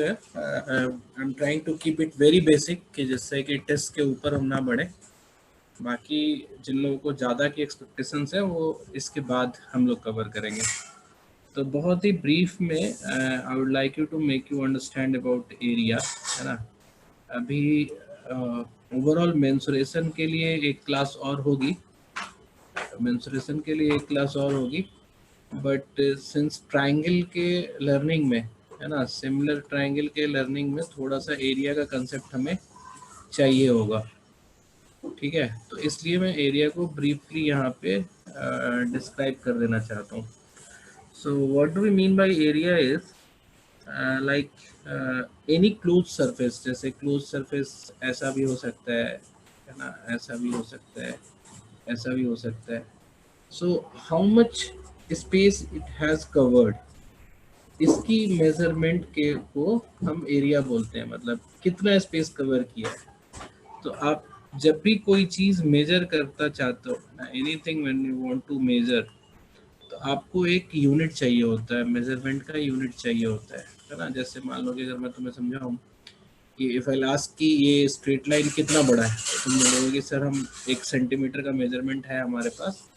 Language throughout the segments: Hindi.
I am trying to keep it very basic कि जिससे कि टेस्ट के ऊपर हम ना बढ़े। बाकी जिन लोगों को ज़्यादा की एक्सपेक्टेशंस है वो इसके बाद हम लोग कवर करेंगे। तो बहुत ही ब्रीफ में I would like you to make you understand about area, है ना। अभी ओवरऑल मेंसुरेशन के लिए एक क्लास और होगी, मेंसुरेशन के लिए एक क्लास और होगी, बट सिंस ट्रायंगल के लर्निंग में, है ना, सिमिलर ट्रायंगल के लर्निंग में थोड़ा सा एरिया का कंसेप्ट हमें चाहिए होगा, ठीक है। तो इसलिए मैं एरिया को ब्रीफली यहाँ पे डिस्क्राइब कर देना चाहता हूँ। So what do we mean by area is like any close surface. जैसे क्लोज सरफेस ऐसा भी हो सकता है ना, ऐसा भी हो सकता है, ऐसा भी हो सकता है। So how much space it has covered, इसकी मेजरमेंट के को हम एरिया बोलते हैं, मतलब कितना स्पेस कवर किया है। तो आप जब भी कोई चीज़ मेजर करता चाहते हो ना, anything when you want to measure, तो आपको एक यूनिट चाहिए होता है, मेजरमेंट का यूनिट चाहिए होता है ना। जैसे मान लो कि अगर मैं तुम्हें समझाऊँ कि इफ आई आस्क कि ये स्ट्रेट लाइन कितना बड़ा है, तो तुम बोलोगे कि सर हम 1 सेंटीमीटर का मेजरमेंट है हमारे पास,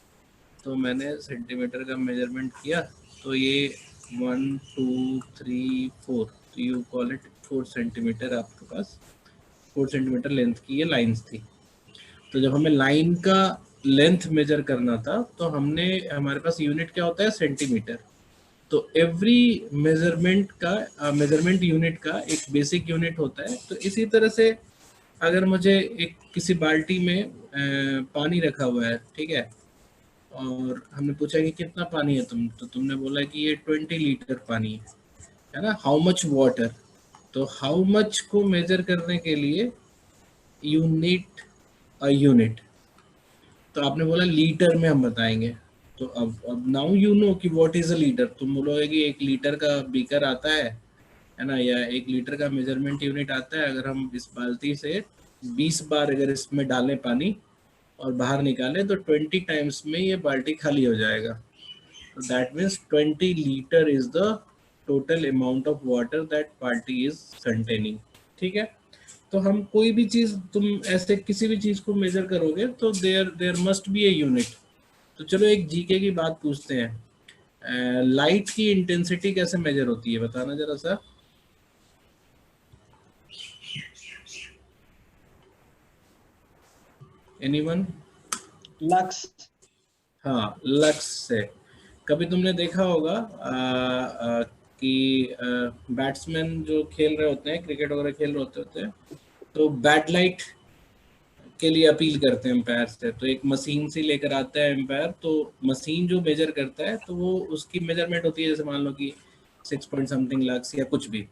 तो मैंने सेंटीमीटर का मेजरमेंट किया, तो ये 1 2 3 4, तो यू कॉल इट 4 सेंटीमीटर। आपके पास 4 सेंटीमीटर लेंथ की ये लाइंस थी। तो जब हमें लाइन का लेंथ मेजर करना था तो हमने, हमारे पास यूनिट क्या होता है, सेंटीमीटर। तो एवरी मेजरमेंट यूनिट का एक बेसिक यूनिट होता है। तो इसी तरह से अगर मुझे एक किसी बाल्टी में पानी रखा हुआ है, ठीक है, और हमने पूछा कि कितना पानी है तो तुमने बोला कि ये 20 लीटर पानी है ना, हाउ मच वाटर। तो हाउ मच को मेजर करने के लिए यू नीड अ यूनिट। तो आपने बोला लीटर में हम बताएंगे। तो अब नाउ यू नो कि व्हाट इज अ लीटर। तुम बोलोगे कि 1 लीटर का बीकर आता है ना, या 1 लीटर का मेजरमेंट यूनिट आता है। अगर हम इस बाल्टी से 20 बार अगर इसमें डालें पानी और बाहर निकालें तो 20 टाइम्स में ये बाल्टी खाली हो जाएगा। तो that means 20 litre is the total amount of water that बाल्टी इज कंटेनिंग, ठीक है। तो हम कोई भी चीज, तुम ऐसे किसी भी चीज को मेजर करोगे तो there there must be a unit. तो चलो एक जीके की बात पूछते हैं, लाइट की इंटेंसिटी कैसे मेजर होती है, बताना जरा सा। एनीवन? लक्स। हाँ, लक्स से। कभी तुमने देखा होगा कि बैट्समैन जो खेल रहे होते हैं, क्रिकेट वगैरह खेल रहे होते हैं, तो बैट लाइट के लिए अपील करते हैं एम्पायर से। तो एक मशीन से लेकर आता है एम्पायर, तो मशीन जो मेजर करता है तो वो उसकी मेजरमेंट होती है, जैसे मान लो कि 6 पॉइंट समथिंग लाख या कुछ भी।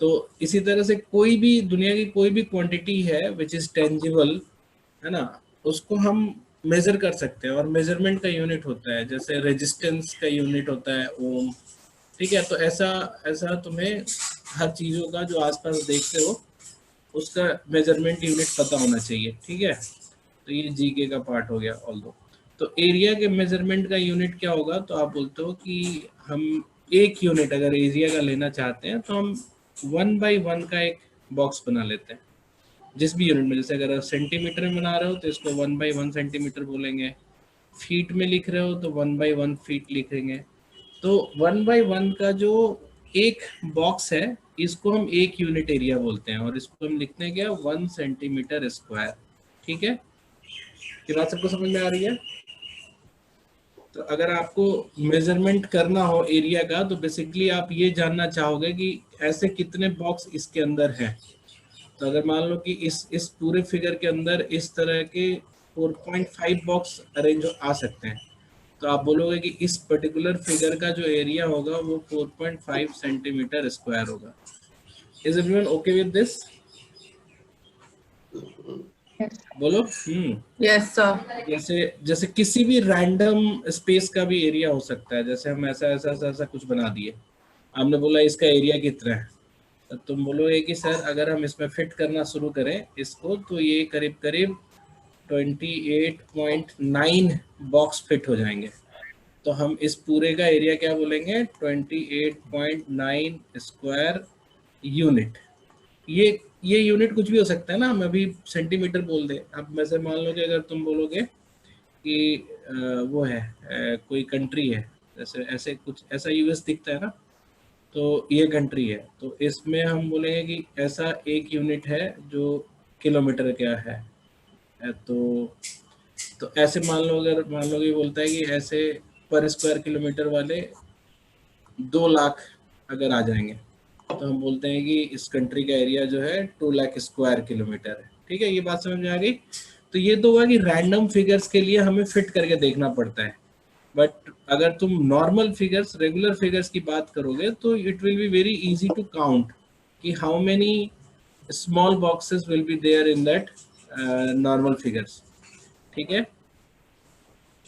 तो इसी तरह से कोई भी दुनिया की कोई भी क्वांटिटी है विच इज टेंजिबल, है ना, उसको हम मेजर कर सकते हैं। और मेजरमेंट का यूनिट होता है, जैसे रेजिस्टेंस का यूनिट होता है ओम, ठीक है। तो ऐसा ऐसा तुम्हें हर चीज़ों का जो आसपास देखते हो उसका मेजरमेंट यूनिट पता होना चाहिए, ठीक है। तो ये जीके का पार्ट हो गया ऑल दो। तो एरिया के मेजरमेंट का यूनिट क्या होगा, तो आप बोलते हो कि हम एक यूनिट अगर एरिया का लेना चाहते हैं तो हम 1/1 का एक बॉक्स बना लेते हैं जिस भी यूनिट में। जैसे अगर सेंटीमीटर में बना रहे हो तो इसको 1/1 सेंटीमीटर बोलेंगे, फीट में लिख रहे हो तो 1/1 फीट लिखेंगे। तो 1/1 का जो एक बॉक्स है इसको हम एक यूनिट एरिया बोलते हैं, और इसको हम लिखते हैं क्या, 1 सेंटीमीटर स्क्वायर, ठीक है। ये बात सबको समझ में आ रही है? तो अगर आपको मेजरमेंट करना हो एरिया का तो बेसिकली आप ये जानना चाहोगे कि ऐसे कितने बॉक्स इसके अंदर हैं। तो अगर मान लो कि इस पूरे फिगर के अंदर इस तरह के 4.5 बॉक्स अरेंज आ सकते हैं, तो आप बोलोगे कि इस पर्टिकुलर फिगर का जो एरिया होगा वो 4.5 सेंटीमीटर स्क्वायर होगा। Is everyone okay with this? बोलो। Yes sir. जैसे जैसे किसी भी रैंडम स्पेस का भी एरिया हो सकता है। जैसे हम ऐसा ऐसा ऐसा ऐसा कुछ बना दिए, हमने बोला इसका एरिया कितना है, तो तुम बोलोगे कि सर अगर हम इसमें फिट करना शुरू करें इसको तो ये करीब करीब 28.9 बॉक्स फिट हो जाएंगे। तो हम इस पूरे का एरिया क्या बोलेंगे, 28.9 स्क्वायर यूनिट। ये यूनिट कुछ भी हो सकता है ना, हम अभी सेंटीमीटर बोल दें। अब वैसे मान लो कि अगर तुम बोलोगे कि वो है कोई कंट्री है, जैसे ऐसे कुछ ऐसा यूएस दिखता है ना, तो ये कंट्री है, तो इसमें हम बोलेंगे कि ऐसा एक यूनिट है जो किलोमीटर क्या है। तो ऐसे मान लो, अगर मान लो कि बोलता है कि ऐसे पर स्क्वायर किलोमीटर वाले 2 लाख अगर आ जाएंगे, तो हम बोलते हैं कि इस कंट्री का एरिया जो है 2 लाख स्क्वायर किलोमीटर है। ठीक है, ये बात समझ में आ गई। तो ये तो हुआ कि रैंडम फिगर्स के लिए हमें फिट करके देखना पड़ता है, बट अगर तुम नॉर्मल फिगर्स, रेगुलर फिगर्स की बात करोगे तो it will be very easy to count कि how many small boxes will be there in that normal figures. ठीक है,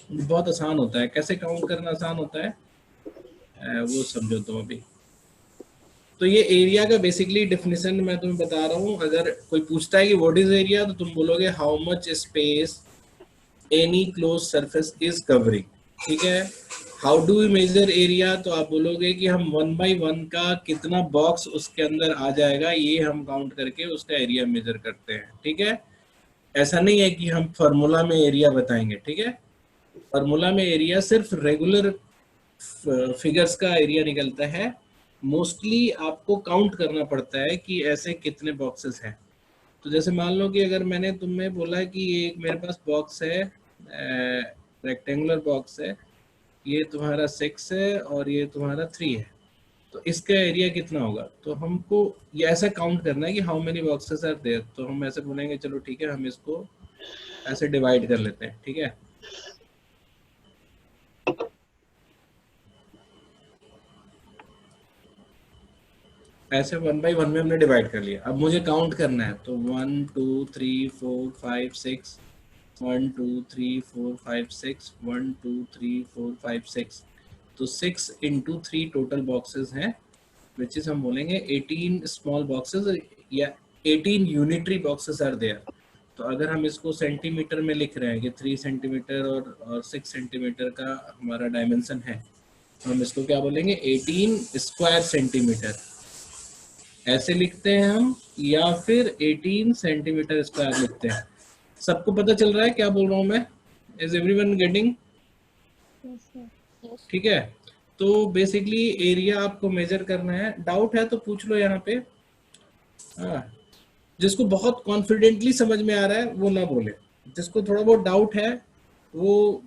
बहुत आसान होता है, कैसे काउंट करना आसान होता है वो समझो तुम अभी। तो ये एरिया का बेसिकली डेफिनेशन मैं तुम्हें बता रहा हूँ। अगर कोई पूछता है कि व्हाट इज एरिया, तो तुम बोलोगे how much space any close surface is covering. ठीक है, how do we measure area, तो आप बोलोगे कि हम 1/1 का कितना बॉक्स उसके अंदर आ जाएगा ये हम काउंट करके उसका एरिया मेजर करते हैं। ठीक है, ऐसा नहीं है कि हम फार्मूला में एरिया बताएंगे। ठीक है, फार्मूला में एरिया सिर्फ रेगुलर फिगर्स का एरिया निकलता है। मोस्टली आपको काउंट करना पड़ता है कि ऐसे कितने बॉक्सेस हैं। तो जैसे मान लो कि अगर मैंने तुम्हें बोला कि ये एक मेरे पास बॉक्स है, रेक्टेंगुलर बॉक्स है, ये तुम्हारा 6 है और ये तुम्हारा 3 है, तो इसका एरिया कितना होगा। तो हमको ये ऐसा काउंट करना है कि how many boxes are there. तो हम ऐसे बोलेंगे चलो ठीक है, हम इसको ऐसे डिवाइड कर लेते हैं। ठीक है, ऐसे 1/1 में हमने डिवाइड कर लिया। अब मुझे काउंट करना है, तो 1 2 3 4 5 6, 1 2 3 4 5 6, 1 2 3 4 5 6, तो 6 इंटू 3 टोटल बॉक्सेस हैं, विच इज हम बोलेंगे 18 स्मॉल बॉक्सेस या 18 यूनिटरी बॉक्सेस आर देयर। तो अगर हम इसको सेंटीमीटर में लिख रहे हैं कि 3 सेंटीमीटर और 6 सेंटीमीटर का हमारा डायमेंशन है, तो हम इसको क्या बोलेंगे, 18 स्क्वायर सेंटीमीटर ऐसे लिखते हैं हम, या फिर 18 सेंटीमीटर स्क्वायर लिखते हैं। सबको पता चल रहा है क्या बोल रहा हूँ मैं? Is everyone getting? ठीक है, तो बेसिकली एरिया आपको मेजर करना है। डाउट है तो पूछ लो यहाँ पे। हाँ, जिसको बहुत कॉन्फिडेंटली समझ में आ रहा है वो ना बोले, जिसको थोड़ा बहुत डाउट है वो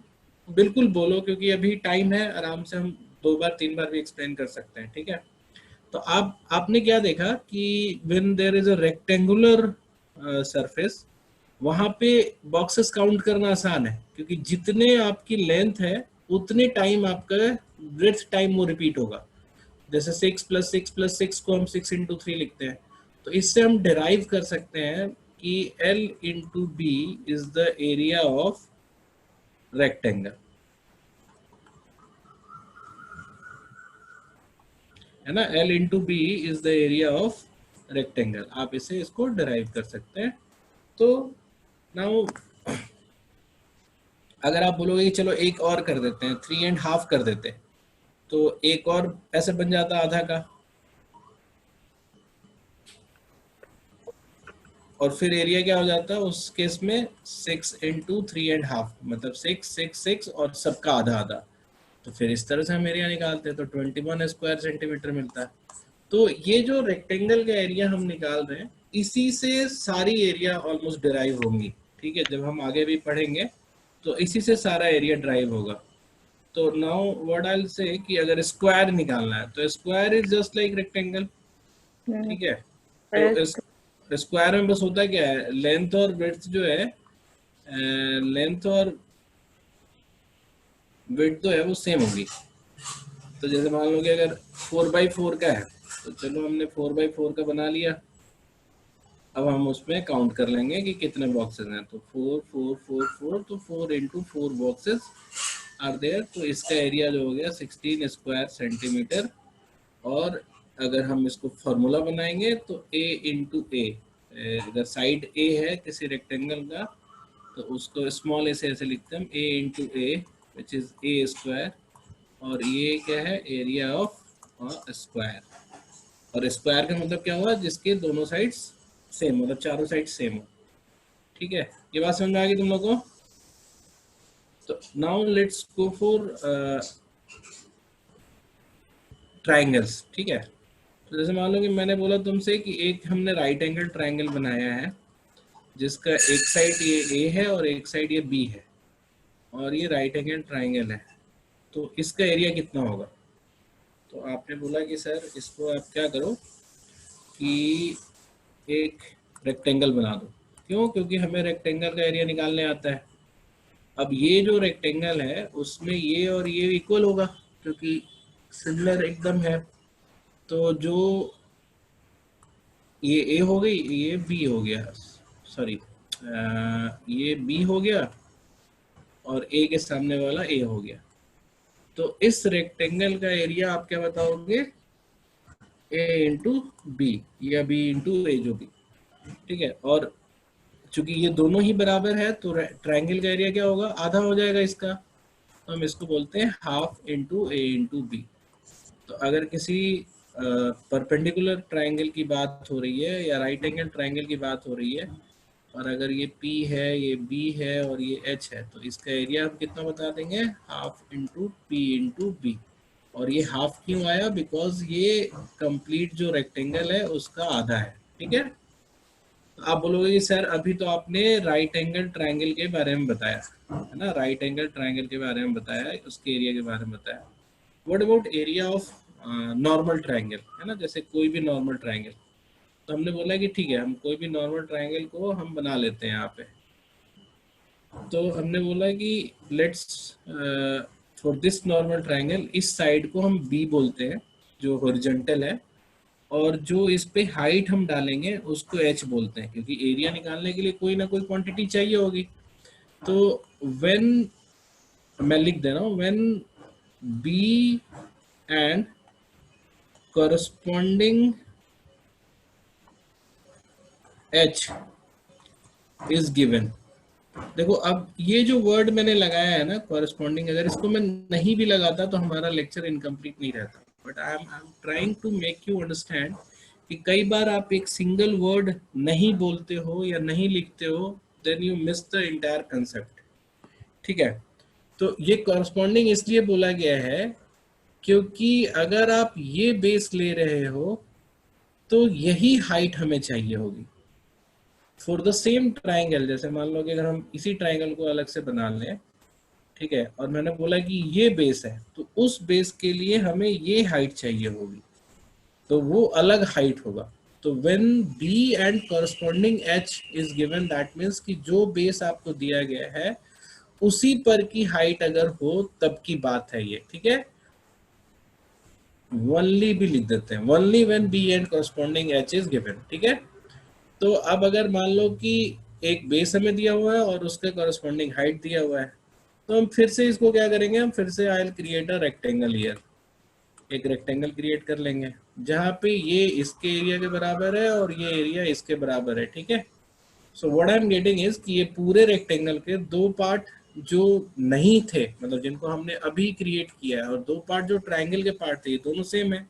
बिल्कुल बोलो, क्योंकि अभी टाइम है, आराम से हम 2 बार 3 बार भी एक्सप्लेन कर सकते हैं। ठीक है, तो आपने क्या देखा कि when there is a rectangular surface, वहां पे बॉक्सेस काउंट करना आसान है, क्योंकि जितने आपकी लेंथ है उतने टाइम आपका ब्रेथ टाइम वो रिपीट होगा। जैसे 6 + 6 + 6 को हम 6 × 3 लिखते हैं, तो इससे हम डिराइव कर सकते हैं कि L × B is the area of rectangle, है ना। L × B is the area of rectangle, आप इसे इसको डिराइव कर सकते हैं। तो नाउ अगर आप बोलोगे कि चलो एक और कर देते हैं, 3.5 कर देते हैं, तो एक और ऐसे बन जाता आधा का, और फिर एरिया क्या हो जाता है उस केस में, 6 × 3.5, मतलब 6 6 6 और सबका आधा आधा। तो फिर इस तरह से हम एरिया निकालते हैं, तो 21 स्क्वायर सेंटीमीटर मिलता है। तो ये जो रेक्टेंगल का एरिया हम निकाल रहे हैं, इसी से सारी एरिया ऑलमोस्ट डिराइव होंगी। ठीक है, जब हम आगे भी पढ़ेंगे तो इसी से सारा एरिया ड्राइव होगा। तो now what I will say कि अगर स्क्वायर निकालना है तो square is just like rectangle. ठीक है, तो इस स्क्वायर में बस होता क्या है, लेंथ और विड्थ जो है, लेंथ और विड्थ जो है वो सेम होगी। तो जैसे मान लो कि अगर 4/4 का है, तो चलो हमने 4/4 का बना लिया। अब हम उसमें काउंट कर लेंगे कि कितने बॉक्सेस हैं, तो 4 4 4 4, तो 4 × 4 बॉक्सेस आर देयर। तो इसका एरिया जो हो गया 16 स्क्वायर सेंटीमीटर। और अगर हम इसको फॉर्मूला बनाएंगे तो a × a, अगर साइड a है किसी रेक्टेंगल का, तो उसको स्मॉल a से ऐसे लिखते हैं, a × a which is a square, और ये क्या है, एरिया ऑफ स्क्वायर। और स्क्वायर का मतलब क्या हुआ, जिसके दोनों साइड्स सेम, मतलब चारों साइड सेम हो। ठीक है, ये बात समझ में आ गई तुम लोगों को? तो now let's go for triangles. ठीक है, तो जैसे मान लो कि मैंने बोला तुमसे कि एक हमने राइट एंगल ट्राइंगल बनाया है जिसका एक साइड ये ए है और एक साइड ये बी है, और ये राइट एंगल ट्राइंगल है, तो इसका एरिया कितना होगा? तो आपने बोला कि सर इसको आप क्या करो कि एक रेक्टेंगल बना दो। क्यों? क्योंकि हमें रेक्टेंगल का एरिया निकालने आता है। अब ये जो रेक्टेंगल है उसमें ये और ये इक्वल होगा क्योंकि सिमिलर एकदम है। तो जो ये ए हो गई, ये बी हो गया, सॉरी ये बी हो गया और ए के सामने वाला ए हो गया। तो इस रेक्टेंगल का एरिया आप क्या बताओगे? ए इंटू बी या बी इंटू ए, जो भी। ठीक है, और चूंकि ये दोनों ही बराबर है तो ट्राइंगल का एरिया क्या होगा? आधा हो जाएगा इसका। तो हम इसको बोलते हैं हाफ इंटू ए इंटू बी। तो अगर किसी परपेंडिकुलर ट्राइंगल की बात हो रही है या राइट एंगल ट्राइंगल की बात हो रही है, और अगर ये P है, ये B है और ये H है, तो इसका एरिया हम कितना बता देंगे? Half into P into B. और ये हाफ क्यों आया? बिकॉज ये कंप्लीट जो रेक्टेंगल है उसका आधा है। ठीक है, तो आप बोलोगे कि सर अभी तो आपने राइट एंगल ट्राइंगल के बारे में बताया है ना, राइट एंगल ट्राइंगल के बारे में बताया, उसके एरिया के बारे में बताया। What about area of normal triangle, है ना, जैसे कोई भी नॉर्मल ट्राइंगल। तो हमने बोला कि ठीक है, हम कोई भी नॉर्मल ट्राइंगल को हम बना लेते हैं यहाँ पे। तो हमने बोला कि let's for this normal triangle, इस साइड को हम बी बोलते हैं जो हॉरिजॉन्टल है, और जो इस पे हाइट हम डालेंगे उसको एच बोलते हैं, क्योंकि एरिया निकालने के लिए कोई ना कोई क्वांटिटी चाहिए होगी। तो व्हेन, मैं लिख दे रहा हूँ, when B and corresponding h is given। देखो अब ये जो वर्ड मैंने लगाया है ना corresponding, अगर इसको मैं नहीं भी लगाता तो हमारा लेक्चर इनकम्प्लीट नहीं रहता। But I am trying to make you understand कि कई बार आप एक सिंगल वर्ड नहीं बोलते हो या नहीं लिखते हो, then you miss the entire concept. ठीक है, तो ये कॉरस्पॉन्डिंग इसलिए बोला गया है क्योंकि अगर आप ये बेस ले रहे हो तो यही हाइट हमें चाहिए होगी फॉर द सेम ट्राइंगल। जैसे मान लो कि अगर हम इसी ट्राइंगल को अलग से बना लें, ठीक है, और मैंने बोला कि ये बेस है, तो उस बेस के लिए हमें ये हाइट चाहिए होगी, तो वो अलग हाइट होगा। तो when B and corresponding H is given, that means कि जो बेस आपको दिया गया है उसी पर की हाइट अगर हो तब की बात है ये। ठीक है, ओनली भी लिख देते हैं, only when B and corresponding H is given. ठीक है, तो अब अगर मान लो कि एक बेस हमें दिया हुआ है और उसके कॉरस्पॉन्डिंग हाइट दिया हुआ है, तो हम फिर से इसको क्या करेंगे? हम फिर से I will create a rectangle here, एक रेक्टेंगल क्रिएट कर लेंगे जहाँ पे ये इसके एरिया के बराबर है और ये एरिया इसके बराबर है। ठीक है, so what I am getting is कि ये पूरे रेक्टेंगल के दो पार्ट जो नहीं थे, मतलब जिनको हमने अभी क्रिएट किया है, और दो पार्ट जो ट्राइंगल के पार्ट थे, ये दोनों सेम है।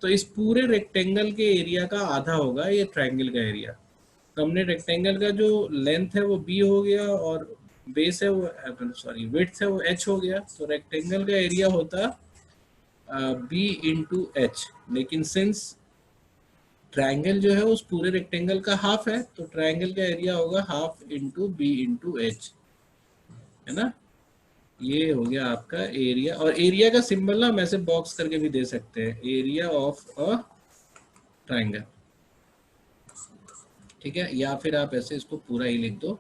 तो इस पूरे रेक्टेंगल के एरिया का आधा होगा ये ट्राइंगल का एरिया। तो हमने रेक्टेंगल का जो लेंथ है वो बी हो गया और बेस है वो, सॉरी विड्थ है वो एच हो गया। तो रेक्टेंगल का एरिया होता बी इंटू एच, लेकिन सिंस ट्राइंगल जो है उस पूरे रेक्टेंगल का हाफ है, तो ट्राइंगल का एरिया होगा half into B into H, है ना। ये हो गया आपका एरिया। और एरिया का सिंबल ना हम ऐसे बॉक्स करके भी दे सकते हैं, एरिया ऑफ अ ट्राइंगल। ठीक है, या फिर आप ऐसे इसको पूरा ही लिख दो,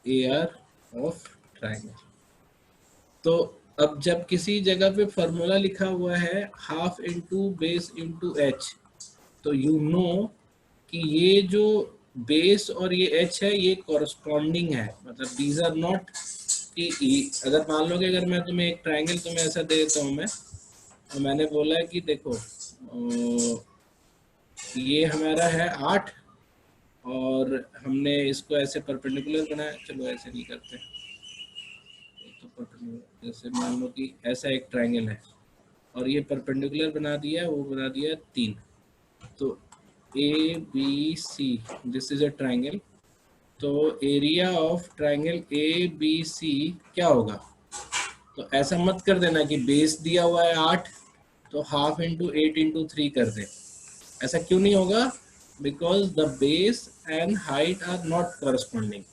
ए आर ऑफ ट्राइंगल। तो अब जब किसी जगह पे फॉर्मूला लिखा हुआ है half into base into H, तो यू नो कि ये जो बेस और ये एच है ये कॉरस्पॉन्डिंग है, मतलब दीज आर नॉट कि अगर मान लो कि अगर मैं तुम्हें एक ट्राइंगल तुम्हें ऐसा दे देता हूँ मैं, तो मैंने बोला कि देखो ये हमारा है 8 और हमने इसको ऐसे परपेंडिकुलर बनाया, चलो ऐसे नहीं करते, तो परपेंडिकुलर, जैसे मान लो कि ऐसा एक ट्राइंगल है, और ये परपेंडिकुलर बना दिया, वो बना दिया 3। तो A B C, this is a triangle. तो area of triangle A B C क्या होगा? तो ऐसा मत कर देना कि बेस दिया हुआ है 8, तो हाफ इंटू 8 इंटू 3 कर दे। ऐसा क्यों नहीं होगा? Because the base and height are not corresponding.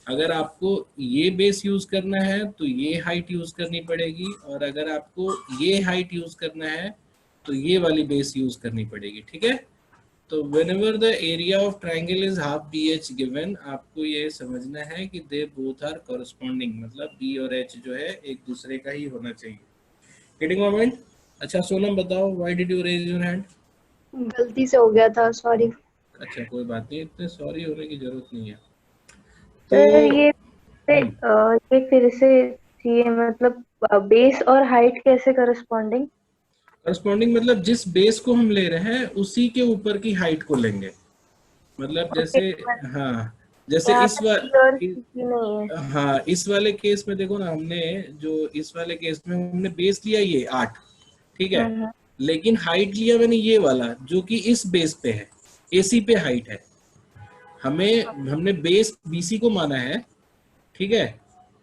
अगर आपको ये बेस यूज करना है तो ये हाइट यूज करनी पड़ेगी, और अगर आपको ये हाइट यूज करना है तो ये वाली बेस यूज करनी पड़ेगी। ठीक है? तो whenever the area of triangle is half BH given, आपको ये समझना है कि they both are corresponding, मतलब B और H जो है एक दूसरे का ही होना चाहिए। Getting my point? अच्छा सोनम बताओ, why did you raise your hand? गलती से हो गया था, सॉरी। अच्छा कोई बात नहीं, इतने सॉरी होने की जरूरत नहीं है। सर तो ये फिर से चाहिए, मतलब बेस और हाइट कैसे करस्पॉन्डिंग? करस्पॉन्डिंग मतलब जिस बेस को हम ले रहे हैं उसी के ऊपर की हाइट को लेंगे। मतलब ओके, जैसे, हाँ जैसे यहाँ इस पे बार, सी और सी नहीं है। हाँ इस वाले केस में देखो ना, हमने जो इस वाले केस में हमने बेस लिया ये 8, ठीक है, हम्म, लेकिन हाइट लिया मैंने ये वाला जो कि इस बेस पे है, एसी पे हाइट है। हमने बेस बीसी को माना है, ठीक है,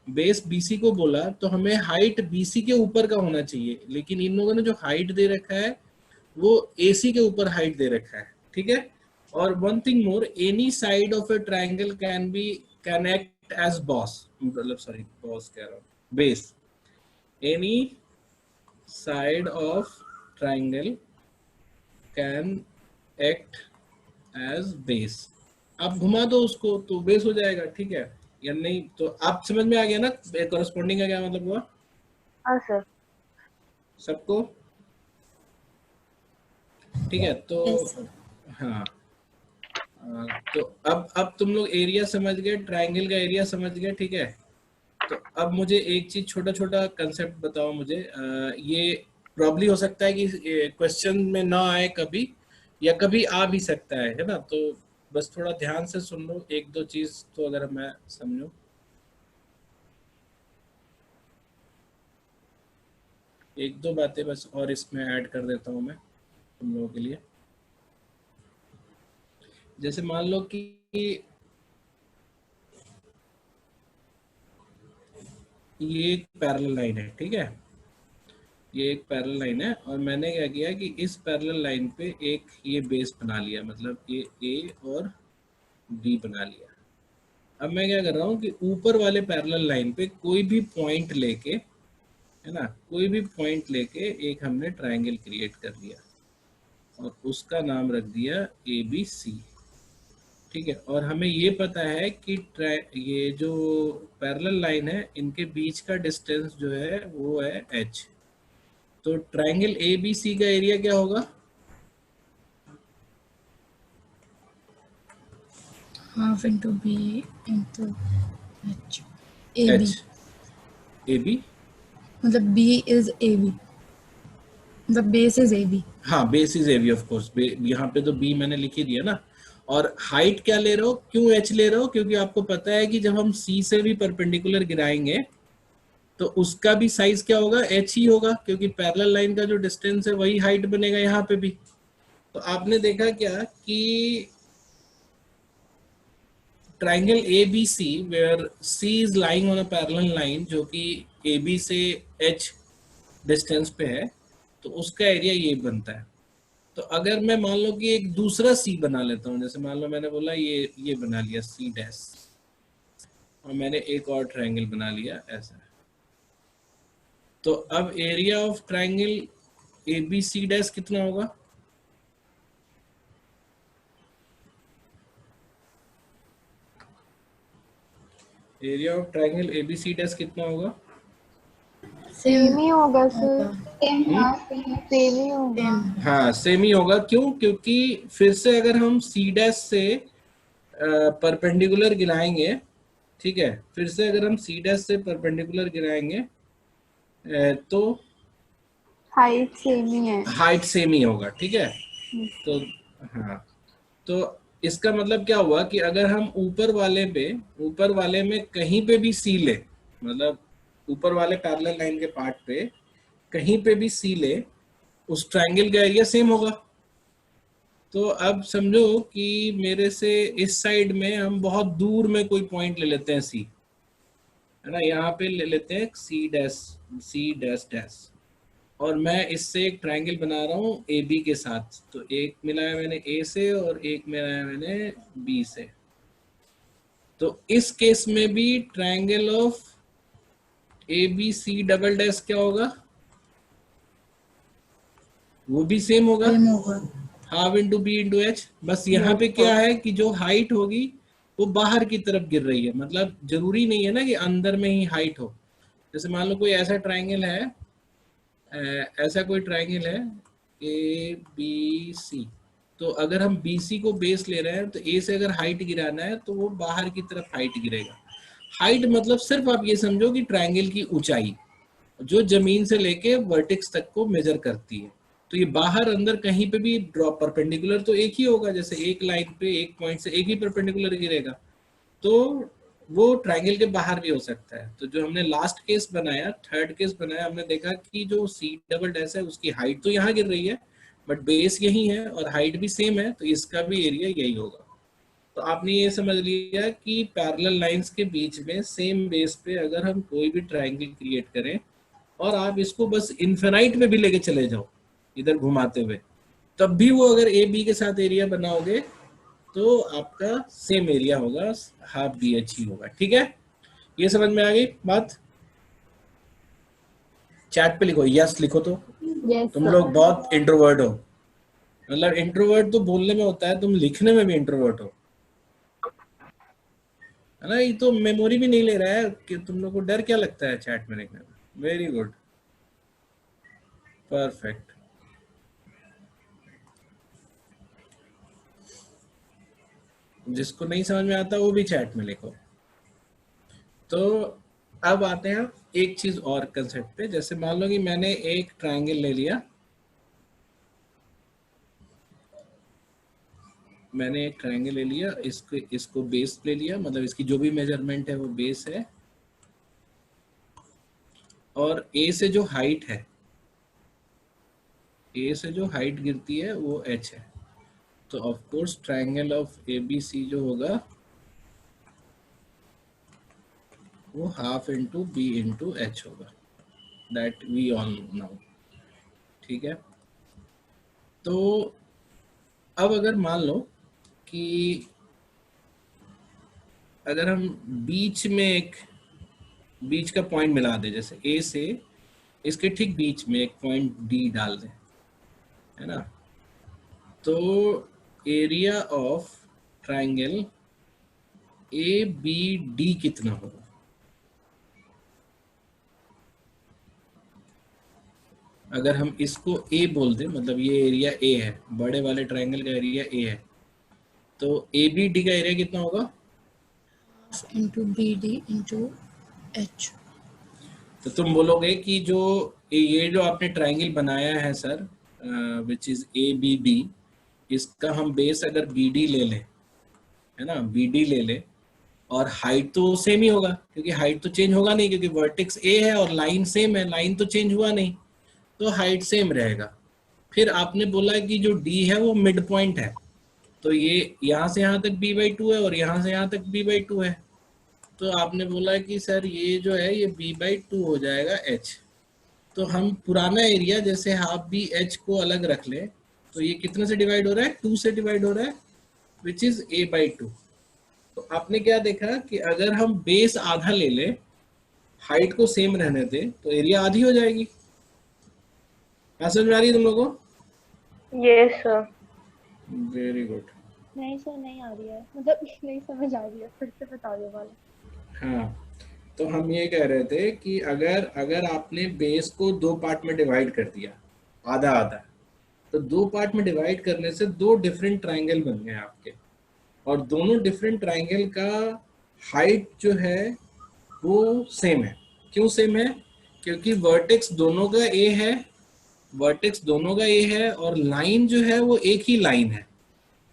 बेस बीसी को बोला तो हमें हाइट बीसी के ऊपर का होना चाहिए, लेकिन इन लोगों ने जो हाइट दे रखा है वो एसी के ऊपर हाइट दे रखा है। ठीक है? और one thing more, any side of a triangle can act as boss, मतलब सॉरी बॉस कह रहा हूँ, base. Any side of triangle can act as base. आप घुमा दो उसको तो बेस हो जाएगा। ठीक है या नहीं? तो आप समझ में आ गया ना कॉरेस्पॉन्डिंग का क्या मतलब हुआ हाँ सर। सबको? ठीक है तो हाँ, तो अब तुम लोग एरिया समझ गए, ट्राइंगल का एरिया समझ गए। ठीक है, तो अब मुझे एक चीज छोटा छोटा कंसेप्ट बताओ मुझे। ये प्रॉब्ली हो सकता है कि क्वेश्चन में ना आए कभी, या कभी आ भी सकता है ना? तो बस थोड़ा ध्यान से सुन लो, एक दो चीज तो अगर मैं समझूं, एक दो बातें बस और इसमें ऐड कर देता हूं मैं तुम लोगों के लिए। जैसे मान लो कि ये एक पैरेलल लाइन है, ठीक है, ये एक पैरेलल लाइन है, और मैंने क्या किया कि इस पैरेलल लाइन पे एक ये बेस बना लिया, मतलब ये ए और बी बना लिया। अब मैं क्या कर रहा हूँ कि ऊपर वाले पैरेलल लाइन पे कोई भी पॉइंट लेके, है ना, कोई भी पॉइंट लेके एक हमने ट्राइंगल क्रिएट कर लिया और उसका नाम रख दिया ए बी सी। ठीक है, और हमें ये पता है कि ये जो पैरेलल लाइन है इनके बीच का डिस्टेंस जो है वो है h। तो ट्राइंगल ए बी सी का एरिया क्या होगा? half into B into H. AB. h A B, मतलब B is AB. The base is AB. हाँ base is A B of course, यहाँ पे तो बी मैंने लिख ही दिया ना। और हाइट क्या ले रहे हो, क्यों h ले रहे हो? क्योंकि आपको पता है कि जब हम सी से भी परपेंडिकुलर गिराएंगे तो उसका भी साइज क्या होगा, h ही होगा, क्योंकि पैरेलल लाइन का जो डिस्टेंस है वही हाइट बनेगा यहाँ पे भी। तो आपने देखा क्या कि triangle A B C where C is lying on a parallel line जो कि ए बी से h डिस्टेंस पे है, तो उसका एरिया ये बनता है। तो अगर मैं मान लो कि एक दूसरा सी बना लेता हूँ, जैसे मान लो मैंने बोला ये बना लिया सी डैश, और मैंने एक और ट्राइंगल बना लिया ऐसा, तो अब area of triangle A B C dash कितना होगा? Area of triangle A B C dash कितना होगा? सेम ही होगा सर। Same. सेम ही होगा। हाँ सेम ही होगा। क्यों? क्योंकि फिर से अगर हम सी डैश से परपेंडिकुलर गिराएंगे, ठीक है, फिर से अगर हम सी डैश से परपेंडिकुलर गिराएंगे तो हाइट सेम ही है। हाइट सेम ही होगा। ठीक है, तो हाँ, तो इसका मतलब क्या हुआ कि अगर हम ऊपर वाले में कहीं पे भी सी ले, मतलब ऊपर वाले पैरेलल लाइन के पार्ट पे कहीं पे भी सी ले, उस ट्रायंगल का एरिया सेम होगा। तो अब समझो कि मेरे से इस साइड में हम बहुत दूर में कोई पॉइंट ले लेते हैं सी, है ना, यहाँ पे ले लेते हैं सी डैश डैश, और मैं इससे एक ट्रायंगल बना रहा हूँ ए बी के साथ। तो एक मिलाया मैंने ए से और एक मिलाया मैंने बी से। तो इस केस में भी triangle of A B C double dash क्या होगा, वो भी सेम होगा, सेम होगा। Half into B into H. बस यहाँ पे क्या है कि जो हाइट होगी वो बाहर की तरफ गिर रही है, मतलब जरूरी नहीं है ना कि अंदर में ही हाइट हो। जैसे मान लो कोई ऐसा ट्रायंगल है, ऐसा कोई ट्रायंगल है ए बी सी, तो अगर हम बी सी को बेस ले रहे हैं तो ए से अगर हाइट गिराना है तो वो बाहर की तरफ हाइट गिरेगा। हाइट मतलब सिर्फ आप ये समझो कि ट्रायंगल की ऊंचाई जो जमीन से लेके वर्टेक्स तक को मेजर करती है। तो ये बाहर अंदर कहीं पे भी ड्रॉप परपेंडिकुलर तो एक ही होगा, जैसे एक लाइन पे एक पॉइंट से एक ही परपेंडिकुलर गिरेगा, तो वो ट्रायंगल के बाहर भी हो सकता है। तो जो हमने लास्ट केस बनाया, थर्ड केस बनाया, हमने देखा कि जो सी डबल डैश है उसकी हाइट तो यहाँ गिर रही है बट बेस यही है और हाइट भी सेम है, तो इसका भी एरिया यही होगा। तो आपने ये समझ लिया कि पैरेलल लाइंस के बीच में सेम बेस पे अगर हम कोई भी ट्रायंगल क्रिएट करें और आप इसको बस इन्फिनाइट में भी लेके चले जाओ इधर घुमाते हुए, तब भी वो अगर ए बी के साथ एरिया बनाओगे तो आपका सेम एरिया होगा, हाफ बी एच ही होगा। ठीक है, ये समझ में आ गई बात? चैट पे लिखो यस, लिखो तो। यस तुम लोग बहुत इंट्रोवर्ट हो, मतलब इंट्रोवर्ट तो बोलने में होता है, तुम लिखने में भी इंट्रोवर्ट हो, है ना। ये तो मेमोरी भी नहीं ले रहा है कि तुम लोग को डर क्या लगता है चैट में लिखने में। Very good, perfect. जिसको नहीं समझ में आता वो भी चैट में लिखो। तो अब आते हैं एक चीज और कंसेप्ट पे। जैसे मान लो कि मैंने एक ट्रायंगल ले लिया, मैंने एक ट्रायंगल ले लिया, इसको बेस ले लिया, मतलब इसकी जो भी मेजरमेंट है वो बेस है, और ए से जो हाइट है, ए से जो हाइट गिरती है वो एच है। तो of course triangle of A B C जो होगा वो half into B into H होगा, दैट वी ऑल नाउ। ठीक है, तो अब अगर मान लो कि अगर हम बीच का पॉइंट मिला दे, जैसे ए से इसके ठीक बीच में एक पॉइंट डी डाल दें, है ना, तो area of triangle A B D कितना होगा? अगर हम इसको ए बोल दें, मतलब ये एरिया ए है, बड़े वाले ट्रायंगल का एरिया ए है, तो ए बी डी का एरिया कितना होगा? Into B D into H. तो तुम बोलोगे कि जो ये जो आपने ट्रायंगल बनाया है sir, which is A B D, इसका हम बेस अगर बी डी ले लें, है ना, बी डी ले लें, और हाइट तो सेम ही होगा क्योंकि हाइट तो चेंज होगा नहीं, क्योंकि वर्टेक्स ए है और लाइन सेम है, लाइन तो चेंज हुआ नहीं, तो हाइट सेम रहेगा। फिर आपने बोला कि जो डी है वो मिड पॉइंट है, तो ये यहाँ से यहाँ तक b/2 है और यहाँ से यहाँ तक b/2 है, तो आपने बोला कि सर ये जो है ये b/2 हो जाएगा h। तो हम पुराना एरिया जैसे हाफ बी एच को अलग रख ले, तो ये कितने से डिवाइड हो रहा है? 2 से डिवाइड हो रहा है, विच इज a/2। तो आपने क्या देखा कि अगर हम बेस आधा ले ले, हाइट को सेम रहने दे, तो एरिया आधी हो जाएगी। क्या समझ में आ रही है तुम लोगों को? Yes sir. Very good. नहीं सर, नहीं आ रही है, मतलब नहीं समझ आ रही है, फिर से बता दो वाला। हाँ, तो हम ये कह रहे थे कि अगर आपने बेस को 2 पार्ट में डिवाइड कर दिया, आधा आधा, तो 2 पार्ट में डिवाइड करने से 2 डिफरेंट ट्रायंगल बन गए आपके, और दोनों डिफरेंट ट्रायंगल का हाइट जो है वो सेम है। क्यों सेम है? क्योंकि वर्टेक्स दोनों का ए है, वर्टेक्स दोनों का ए है, और लाइन जो है वो एक ही लाइन है।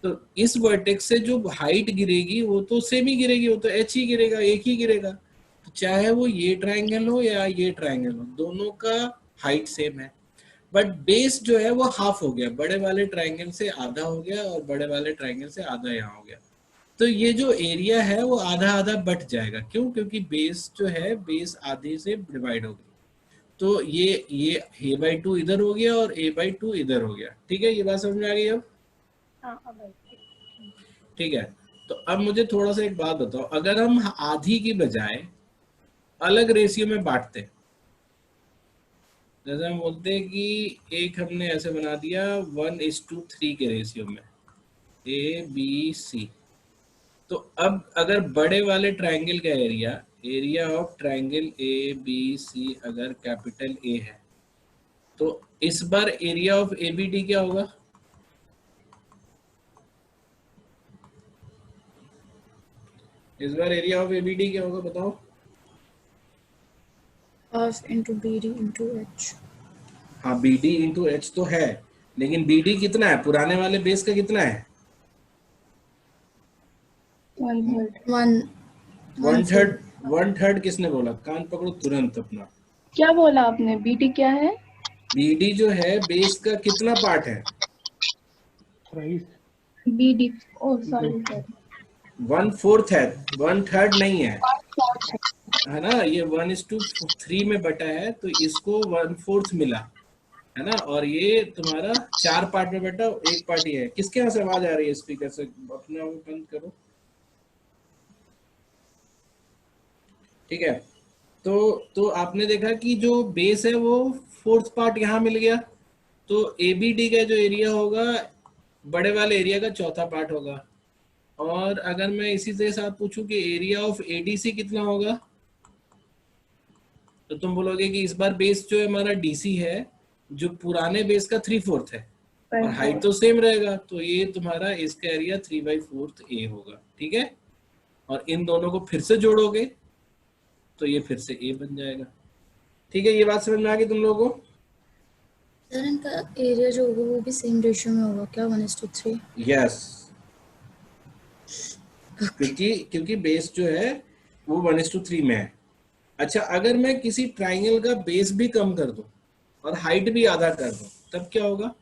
तो इस वर्टेक्स से जो हाइट गिरेगी वो तो सेम ही गिरेगी, वो तो एच ही गिरेगा, एक ही गिरेगा। तो चाहे वो ये ट्रायंगल हो या ये ट्रायंगल हो, दोनों का हाइट सेम है। बट बेस जो है वो हाफ हो गया, बड़े वाले ट्रायंगल से आधा हो गया और बड़े वाले ट्रायंगल से आधा यहाँ हो गया। तो ये जो एरिया है वो आधा आधा बट जाएगा। क्यों? क्योंकि बेस जो है बेस आधे से डिवाइड हो गई। तो ये a/2 इधर हो गया और a/2 इधर हो गया। ठीक है, ये बात समझ में आ गई अब? हाँ अब आई। ठीक है, तो अब मुझे थोड़ा सा एक बात बताओ, अगर हम आधी की बजाय अलग रेशियो में बांटते, जैसे हम बोलते हैं कि एक हमने ऐसे बना दिया 1:3 के रेशियो में ABC, तो अब अगर बड़े वाले ट्रायंगल का एरिया ऑफ ट्रायंगल ABC अगर कैपिटल A है, तो इस बार एरिया ऑफ ABD क्या होगा? इस बार एरिया ऑफ ABD क्या होगा बताओ? Half into BD into H। हाँ, BD इंटू H तो है, लेकिन BD कितना है? पुराने वाले बेस का कितना है? 1/3। 1/3। 1/3 किसने बोला? कान पकड़ो तुरंत अपना। क्या बोला आपने? बीटी क्या है? BD जो है बेस का कितना पार्ट है? बीडी, ओ सॉरी सॉरी, 1/4 है, 1/3 नहीं है ना? ये 1:3 में बटा है, तो इसको 1/4 मिला है ना, और ये तुम्हारा 4 पार्ट में बटा, एक पार्ट ये है। किसके यहाँ से आवाज आ रही है स्पीकर से? अपना वो बंद करो। ठीक है, तो आपने देखा कि जो बेस है वो 4th पार्ट यहाँ मिल गया, तो ABD का जो एरिया होगा बड़े वाले एरिया का 4था पार्ट होगा। और अगर मैं इसी के साथ पूछूं कि एरिया ऑफ ADC कितना होगा, तो तुम बोलोगे कि इस बार बेस जो हमारा DC है जो पुराने बेस का 3/4 है, और हाइट तो सेम रहेगा, तो ये तुम्हारा इसका एरिया 3/4 A होगा। ठीक है, और इन दोनों को फिर से जोड़ोगे तो ये फिर से A बन जाएगा। ठीक है, ये बात समझ में आ गई तुम लोगों को? सर इनका एरिया जो होगा वो भी सेम रेशियो में होगा क्या, 1:3? यस, क्योंकि बेस जो है वो 1:3 में है। अच्छा, अगर मैं किसी ट्राइंगल का बेस भी कम कर दूं और हाइट भी आधा कर दूं, तब क्या होगा?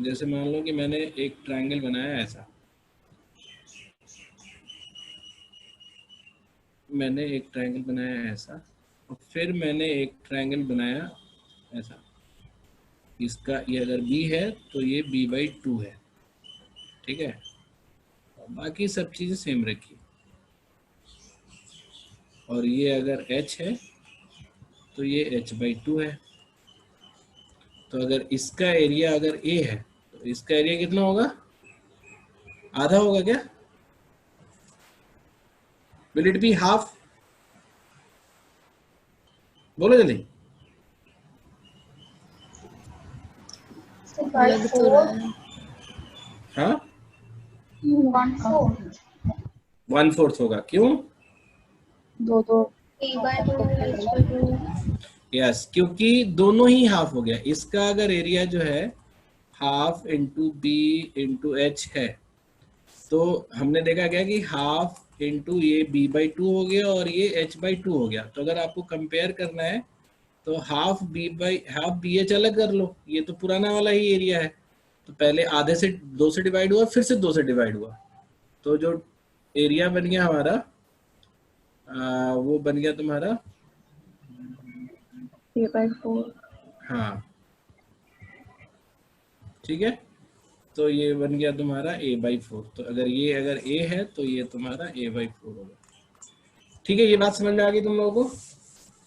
जैसे मान लो कि मैंने एक ट्राइंगल बनाया ऐसा, मैंने एक ट्राइंगल बनाया ऐसा, और फिर मैंने एक ट्राइंगल बनाया ऐसा। इसका ये अगर B है तो ये B/2 है। ठीक है, और बाकी सब चीज़ें सेम रखी। और ये अगर H है तो ये H/2 है। तो अगर इसका एरिया अगर A है तो इसका एरिया कितना होगा? आधा होगा क्या? Will it be half? बोलो जल्दी। लग तो रहा है। हाँ, 1/4 1/4 होगा। क्यों? दो दो यस, क्योंकि दोनों ही हाफ हो गया। इसका अगर एरिया जो है half into B into H है, तो हमने देखा क्या कि हाफ इंटू ये B/2 हो गया और ये H/2 हो गया। तो अगर आपको कंपेयर करना है तो हाफ BH अलग कर लो, ये तो पुराना वाला ही एरिया है। तो पहले आधे से 2 से डिवाइड हुआ, फिर से 2 से डिवाइड हुआ, तो जो एरिया बन गया हमारा वो बन गया तुम्हारा 3/4। हाँ, ठीक है, तो ये बन गया तुम्हारा A/4। तो अगर A है तो ये तुम्हारा A/4 होगा। ठीक है, ये बात समझ में आ गई तुम लोगों को?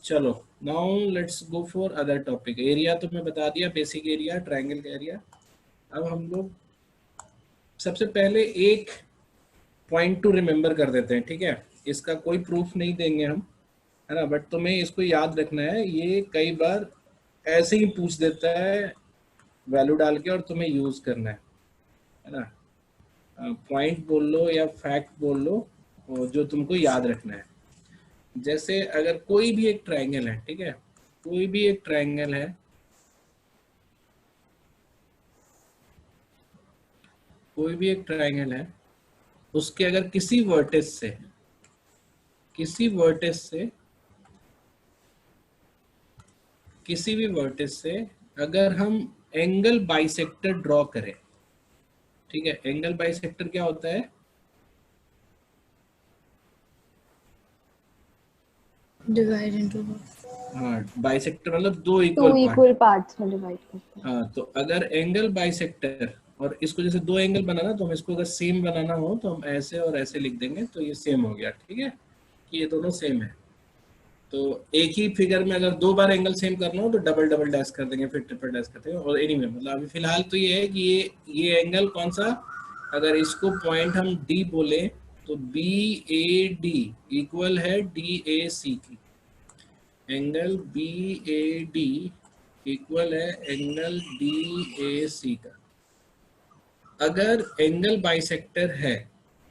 चलो, now let's go for other topic. Area तो मैं बता दिया, बेसिक एरिया ट्रायंगल का एरिया। अब हम लोग सबसे पहले एक पॉइंट टू रिमेम्बर कर देते हैं। ठीक है, इसका कोई प्रूफ नहीं देंगे हम, है ना, बट तुम्हें इसको याद रखना है। ये कई बार ऐसे ही पूछ देता है वैल्यू डाल के, और तुम्हें यूज करना है ना। पॉइंट बोल लो या फैक्ट बोल लो, जो तुमको याद रखना है। जैसे अगर कोई भी एक ट्रायंगल है, ठीक है, कोई भी एक ट्रायंगल है, कोई भी एक ट्रायंगल है, उसके अगर किसी वर्टेक्स से किसी भी वर्टेक्स से अगर हम एंगल बाइसेक्टर ड्रॉ करें, ठीक है, एंगल बाइसेक्टर क्या होता है? डिवाइड इनटू हाँ, बाइसेक्टर मतलब दो two equal part. Equal parts में डिवाइड करते हैं। हाँ, तो अगर एंगल बाइसेक्टर, और इसको जैसे दो एंगल बनाना, तो हम इसको अगर सेम बनाना हो तो हम ऐसे और ऐसे लिख देंगे, तो ये सेम हो गया, ठीक है, कि ये दोनों सेम है। तो एक ही फिगर में अगर दो बार एंगल सेम करना हो तो डबल डबल डैश कर देंगे, फिर ट्रिपल डैश करते हैं। और एनीवे मतलब अभी फिलहाल तो ये है कि ये एंगल कौन सा, अगर इसको पॉइंट हम डी बोले तो बी ए डी इक्वल है डी ए सी की। Angle B A D equal है एंगल डी ए सी का। अगर एंगल बाइसेक्टर है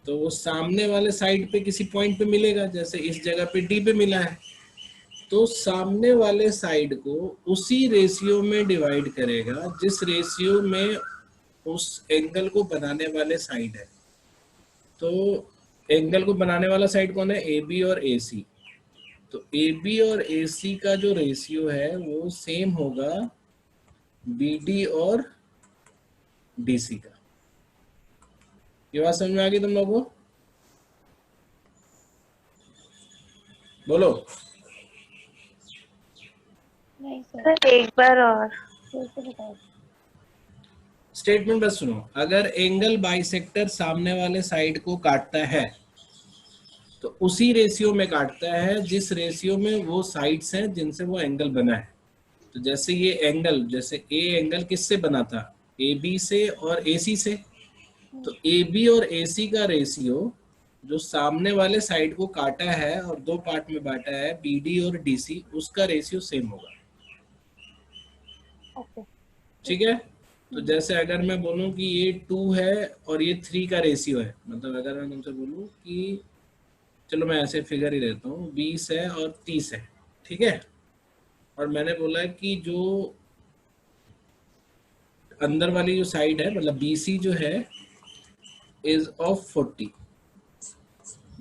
तो वो सामने वाले साइड पे किसी पॉइंट पे मिलेगा, जैसे इस जगह पे डी पे मिला है, तो सामने वाले साइड को उसी रेशियो में डिवाइड करेगा जिस रेशियो में उस एंगल को बनाने वाले साइड है। तो एंगल को बनाने वाला साइड कौन है? ए बी और ए सी। तो ए बी और ए सी का जो रेशियो है वो सेम होगा बी डी और डी सी का। ये बात समझ में आ गई तुम लोगों को? बोलो। नहीं सर, सर एक बार और। फिर से बताओ। स्टेटमेंट बस सुनो। अगर एंगल बाइसेक्टर सामने वाले साइड को काटता है तो उसी रेशियो में काटता है जिस रेशियो में वो साइड्स हैं जिनसे वो एंगल बना है। तो जैसे ये एंगल, जैसे ए एंगल किससे बना था? ए बी से और ए सी से। तो ए बी और ए सी का रेशियो जो सामने वाले साइड को काटा है और दो पार्ट में बांटा है, बी डी और डी सी, उसका रेशियो सेम होगा। ओके। ठीक है। तो जैसे अगर मैं बोलूं कि ये 2 है और ये 3 का रेशियो है, मतलब अगर मैं तुमसे बोलूं कि चलो मैं ऐसे फिगर ही देता हूँ, 20 है और 30 है, ठीक है, और मैंने बोला कि जो अंदर वाली जो साइड है मतलब BC जो है इज ऑफ 40,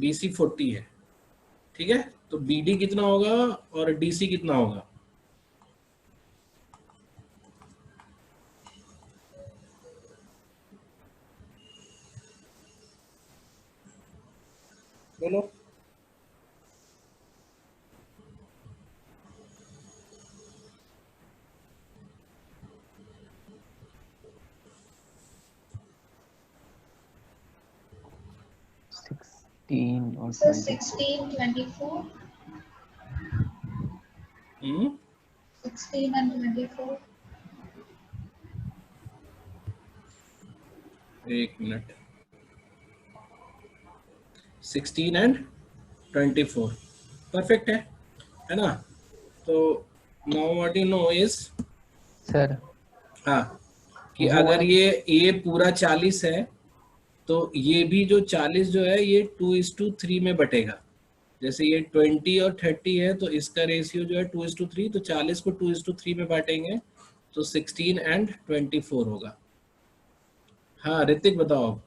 BC 40 है, ठीक है। तो BD कितना होगा और DC कितना होगा? बोलो। और 16, 24. 16 and 24. एक मिनट। 16 एंड 24 परफेक्ट है ना? तो now what you know is, sir हाँ, कि अगर ये पूरा 40 है तो ये भी जो 40 जो है ये 2:3 में बटेगा। जैसे ये 20 और 30 है तो इसका रेशियो जो है 2:3, तो 40 को 2:3 में बांटेंगे तो 16 एंड 24 होगा। हाँ ऋतिक बताओ।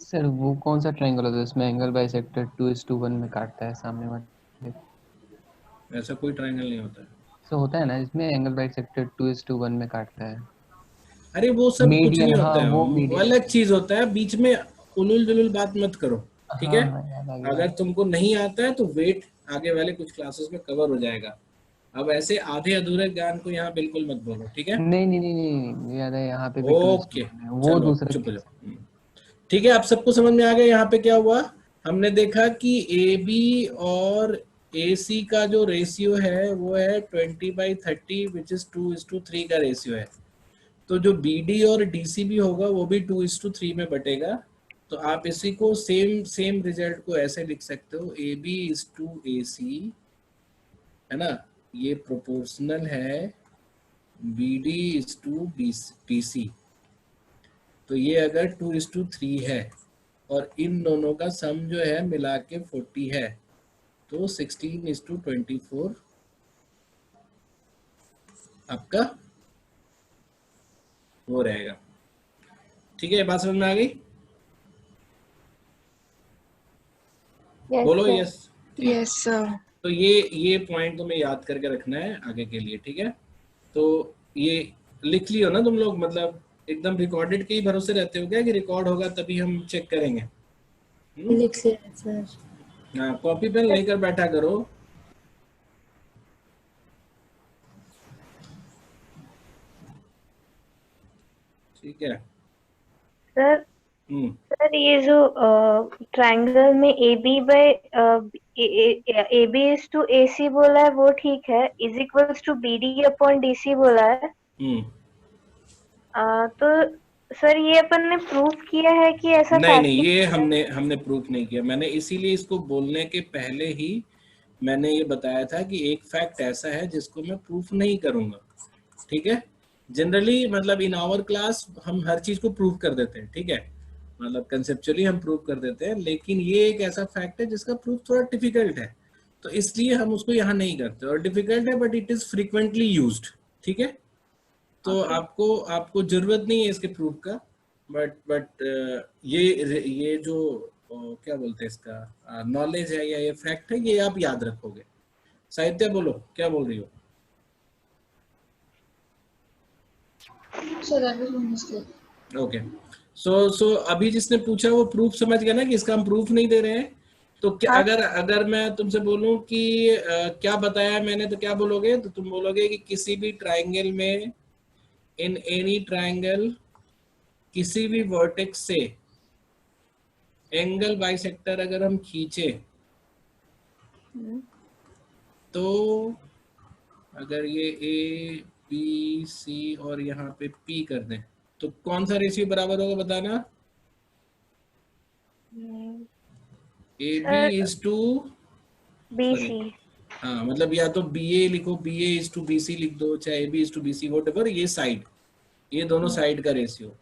सर वो कौन सा ट्रायंगल होता है इसमें एंगल बाइसेक्टर 2:1 में काटता है सामने वाले? ऐसा कोई ट्रायंगल नहीं होता है। सो होता है ना इसमें एंगल बाइसेक्टर 2:1 में काटता है। अरे वो सब कुछ नहीं मीडियन, होता हाँ, है, वो वो मीडियन अलग चीज होता है। बीच में उलूल जुलूल बात मत करो, ठीक है? हाँ, याद आ गया। अगर तुमको नहीं आता है तो वेट, आगे वाले कुछ क्लासेस में कवर हो जाएगा। अब ऐसे आधे अधूरे ज्ञान को यहाँ बिल्कुल मत बोलो, ठीक है? नहीं याद है यहाँ पे भी ओके, 2:1 है, वो चलो दूसरा चुप हो केस जाओ। ठीक है, आप सबको समझ में आ गया यहाँ पे क्या हुआ? हमने देखा कि ए बी और ए सी का जो रेशियो है वो है 20/30 विच इज 2:3 का रेशियो है। तो जो बी डी और डी सी भी होगा वो भी 2:3 में बटेगा। तो आप इसी को सेम रिजल्ट को ऐसे लिख सकते हो, A B is to A C, है ना, ये प्रोपोर्शनल है B D is to D C. तो ये अगर 2:3 है और इन दोनों का सम जो है मिला के 40 है तो 16:24 आपका वो रहेगा। ठीक है, बात समझ में आ गई? बोलो यस। Yes sir. तो ये पॉइंट तुम्हें याद करके रखना है आगे के लिए, ठीक है? तो ये लिख लियो ना तुम लोग, मतलब एकदम रिकॉर्डेड के ही भरोसे रहते हो क्या कि रिकॉर्ड होगा तभी हम चेक करेंगे? लिख लिया सर। हाँ, कॉपी पेन लेकर बैठा करो। ठीक है। सर हम्म। सर ये जो ट्रायंगल में A B by A B is to A C बोला है वो ठीक है, is equals to B D upon D C बोला है। हम्म। तो सर ये अपन ने प्रूफ किया है कि ऐसा नहीं नहीं, फैक्ट ये है? हमने प्रूफ नहीं किया। मैंने इसीलिए इसको बोलने के पहले ही मैंने ये बताया था कि एक फैक्ट ऐसा है जिसको मैं प्रूफ नहीं करूंगा। ठीक है। जनरली मतलब इन आवर क्लास हम हर चीज को प्रूफ कर देते हैं, ठीक है, मतलब कंसेप्चुअली हम प्रूफ कर देते हैं, लेकिन ये एक ऐसा फैक्ट है जिसका प्रूफ थोड़ा डिफिकल्ट है, तो इसलिए हम उसको यहाँ नहीं करते। और डिफिकल्ट है but it is frequently used. ठीक है। तो आपको आपको जरूरत नहीं है इसके प्रूफ का, बट ये जो क्या बोलते हैं इसका नॉलेज है या ये फैक्ट है, ये आप याद रखोगे। साहित्य बोलो, क्या बोल रही हो? So that was one mistake. Okay. So अभी जिसने पूछा वो प्रूफ समझ गया ना कि इसका हम प्रूफ नहीं दे रहे हैं। तो क्या अगर मैं तुमसे बोलूं कि क्या बताया मैंने, तो क्या बोलोगे? तो तुम बोलोगे कि किसी भी ट्राइंगल में, इन एनी ट्राइंगल, किसी भी वर्टेक्स से एंगल बाइसेक्टर अगर हम खींचे तो अगर ये ए बी सी और यहाँ पे पी कर दें तो कौन सा रेशियो बराबर होगा बताना? A B is to B C. हाँ, मतलब या तो बी ए लिखो, B A is to B C लिख दो, चाहे A B is to B C, whatever, ये साइड, ये दोनों साइड का रेशियो।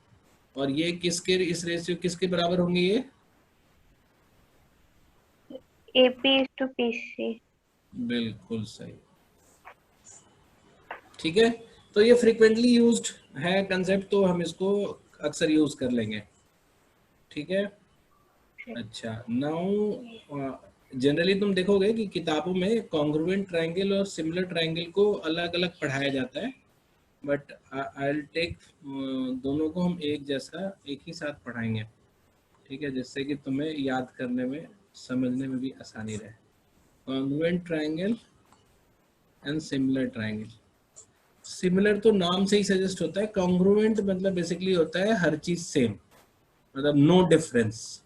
और ये किसके, इस रेशियो किसके बराबर होंगे? ये A P is to P C. बिल्कुल सही। ठीक है। तो ये फ्रीक्वेंटली यूज्ड है कंसेप्ट, तो हम इसको अक्सर यूज कर लेंगे। ठीक है। अच्छा, नाउ जनरली तुम देखोगे कि किताबों में कॉन्ग्रुएंट ट्रायंगल और सिमिलर ट्रायंगल को अलग अलग पढ़ाया जाता है, बट आई विल टेक दोनों को हम एक जैसा एक ही साथ पढ़ाएंगे। ठीक है, जिससे कि तुम्हें याद करने में, समझने में भी आसानी रहे। Congruent triangle and similar triangle. Similar तो नाम से ही सजेस्ट होता है, कॉन्ग्रुएंट मतलब बेसिकली होता है हर चीज सेम, मतलब नो डिफरेंस,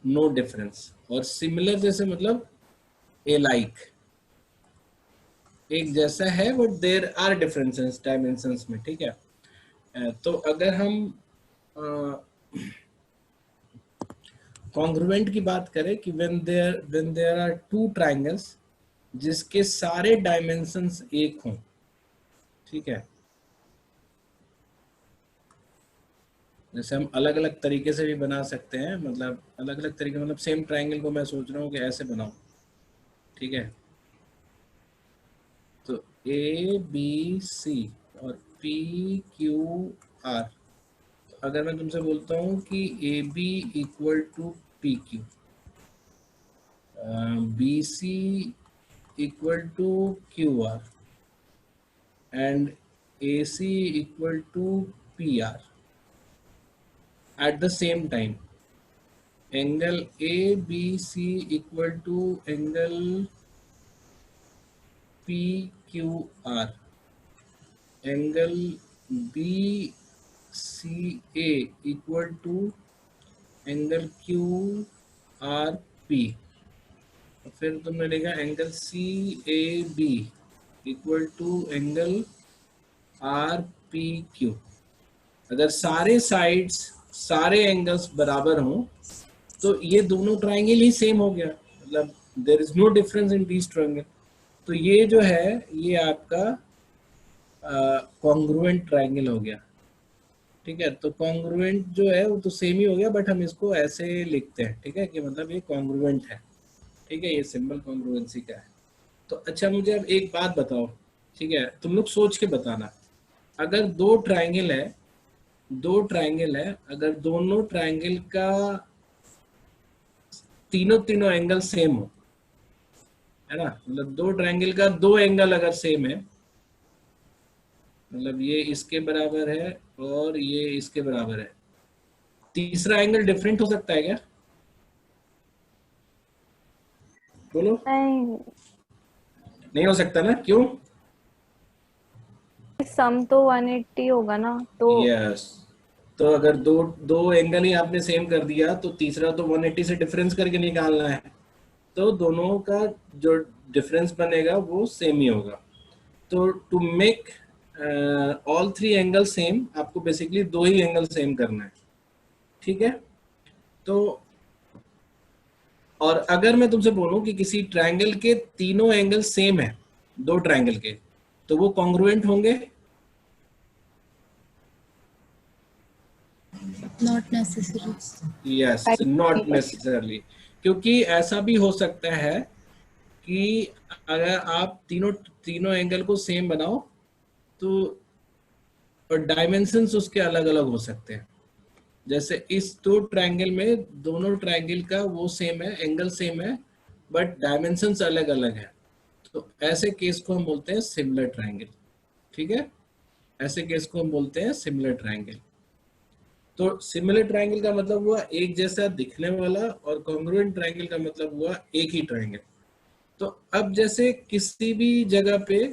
नो डिफरेंस। और सिमिलर जैसे मतलब ए लाइक, एक जैसा है but there are differences dimensions में। ठीक है। तो अगर हम कॉन्ग्रुएंट की बात करें कि when there are two triangles जिसके सारे डायमेंशंस एक हों, ठीक है, जैसे हम अलग अलग तरीके से भी बना सकते हैं, मतलब अलग अलग तरीके, मतलब सेम ट्रायंगल को मैं सोच रहा हूँ कि ऐसे बनाऊं। ठीक है। तो ए बी सी और पी क्यू आर, तो अगर मैं तुमसे बोलता हूँ कि A B equal to P Q, B C equal to QR and AC equal to PR at the same time, angle ABC equal to angle PQR, angle BCA equal to angle QRP, फिर तुमने लिखा angle C A B equal to angle R P Q. अगर सारे साइड्स, सारे एंगल्स बराबर हों तो ये दोनों ट्रायंगल ही सेम हो गया, मतलब there is no difference in these triangle. तो ये जो है ये आपका कॉन्ग्रुएंट ट्रायंगल हो गया। ठीक है। तो कॉन्ग्रुएंट जो है वो तो सेम ही हो गया, बट हम इसको ऐसे लिखते हैं, ठीक है, कि मतलब ये कॉन्ग्रुएंट है। ठीक है, ये सिंबल कॉन्ग्रुएंसी का है। तो अच्छा, मुझे अब एक बात बताओ, ठीक है, तुम लोग सोच के बताना, अगर दो ट्रायंगल है, अगर दोनों ट्रायंगल का तीनों एंगल सेम हो, है ना, मतलब दो ट्रायंगल का दो एंगल अगर सेम है, मतलब ये इसके बराबर है और ये इसके बराबर है, तीसरा एंगल डिफरेंट हो सकता है क्या? बोलो। नहीं, नहीं हो सकता ना, क्यों? सम तो 180 होगा ना, तो यस, तो अगर दो दो एंगल ही आपने सेम कर दिया तो तीसरा तो 180 से डिफरेंस करके निकालना है, तो दोनों का जो डिफरेंस बनेगा वो सेम ही होगा। तो to make all three angle same, आपको बेसिकली दो ही एंगल सेम करना है, ठीक है। तो और अगर मैं तुमसे बोलूं कि किसी ट्रायंगल के तीनों एंगल सेम है, दो ट्रायंगल के, तो वो कॉन्ग्रुएंट होंगे? Not necessary. Yes, not necessarily, क्योंकि ऐसा भी हो सकता है कि अगर आप तीनों तीनों एंगल को सेम बनाओ तो डायमेंशंस उसके अलग अलग हो सकते हैं। जैसे इस दो ट्रायंगल में दोनों ट्रायंगल का वो सेम है, एंगल सेम है, बट डायमेंशंस अलग अलग है, तो ऐसे केस को हम बोलते हैं सिमिलर ट्रायंगल, ठीक है। ऐसे केस को हम बोलते हैं सिमिलर ट्रायंगल। तो सिमिलर ट्रायंगल का मतलब हुआ एक जैसा दिखने वाला, और कॉन्ग्रुएंट ट्रायंगल का मतलब हुआ एक ही ट्रायंगल। तो अब जैसे किसी भी जगह पे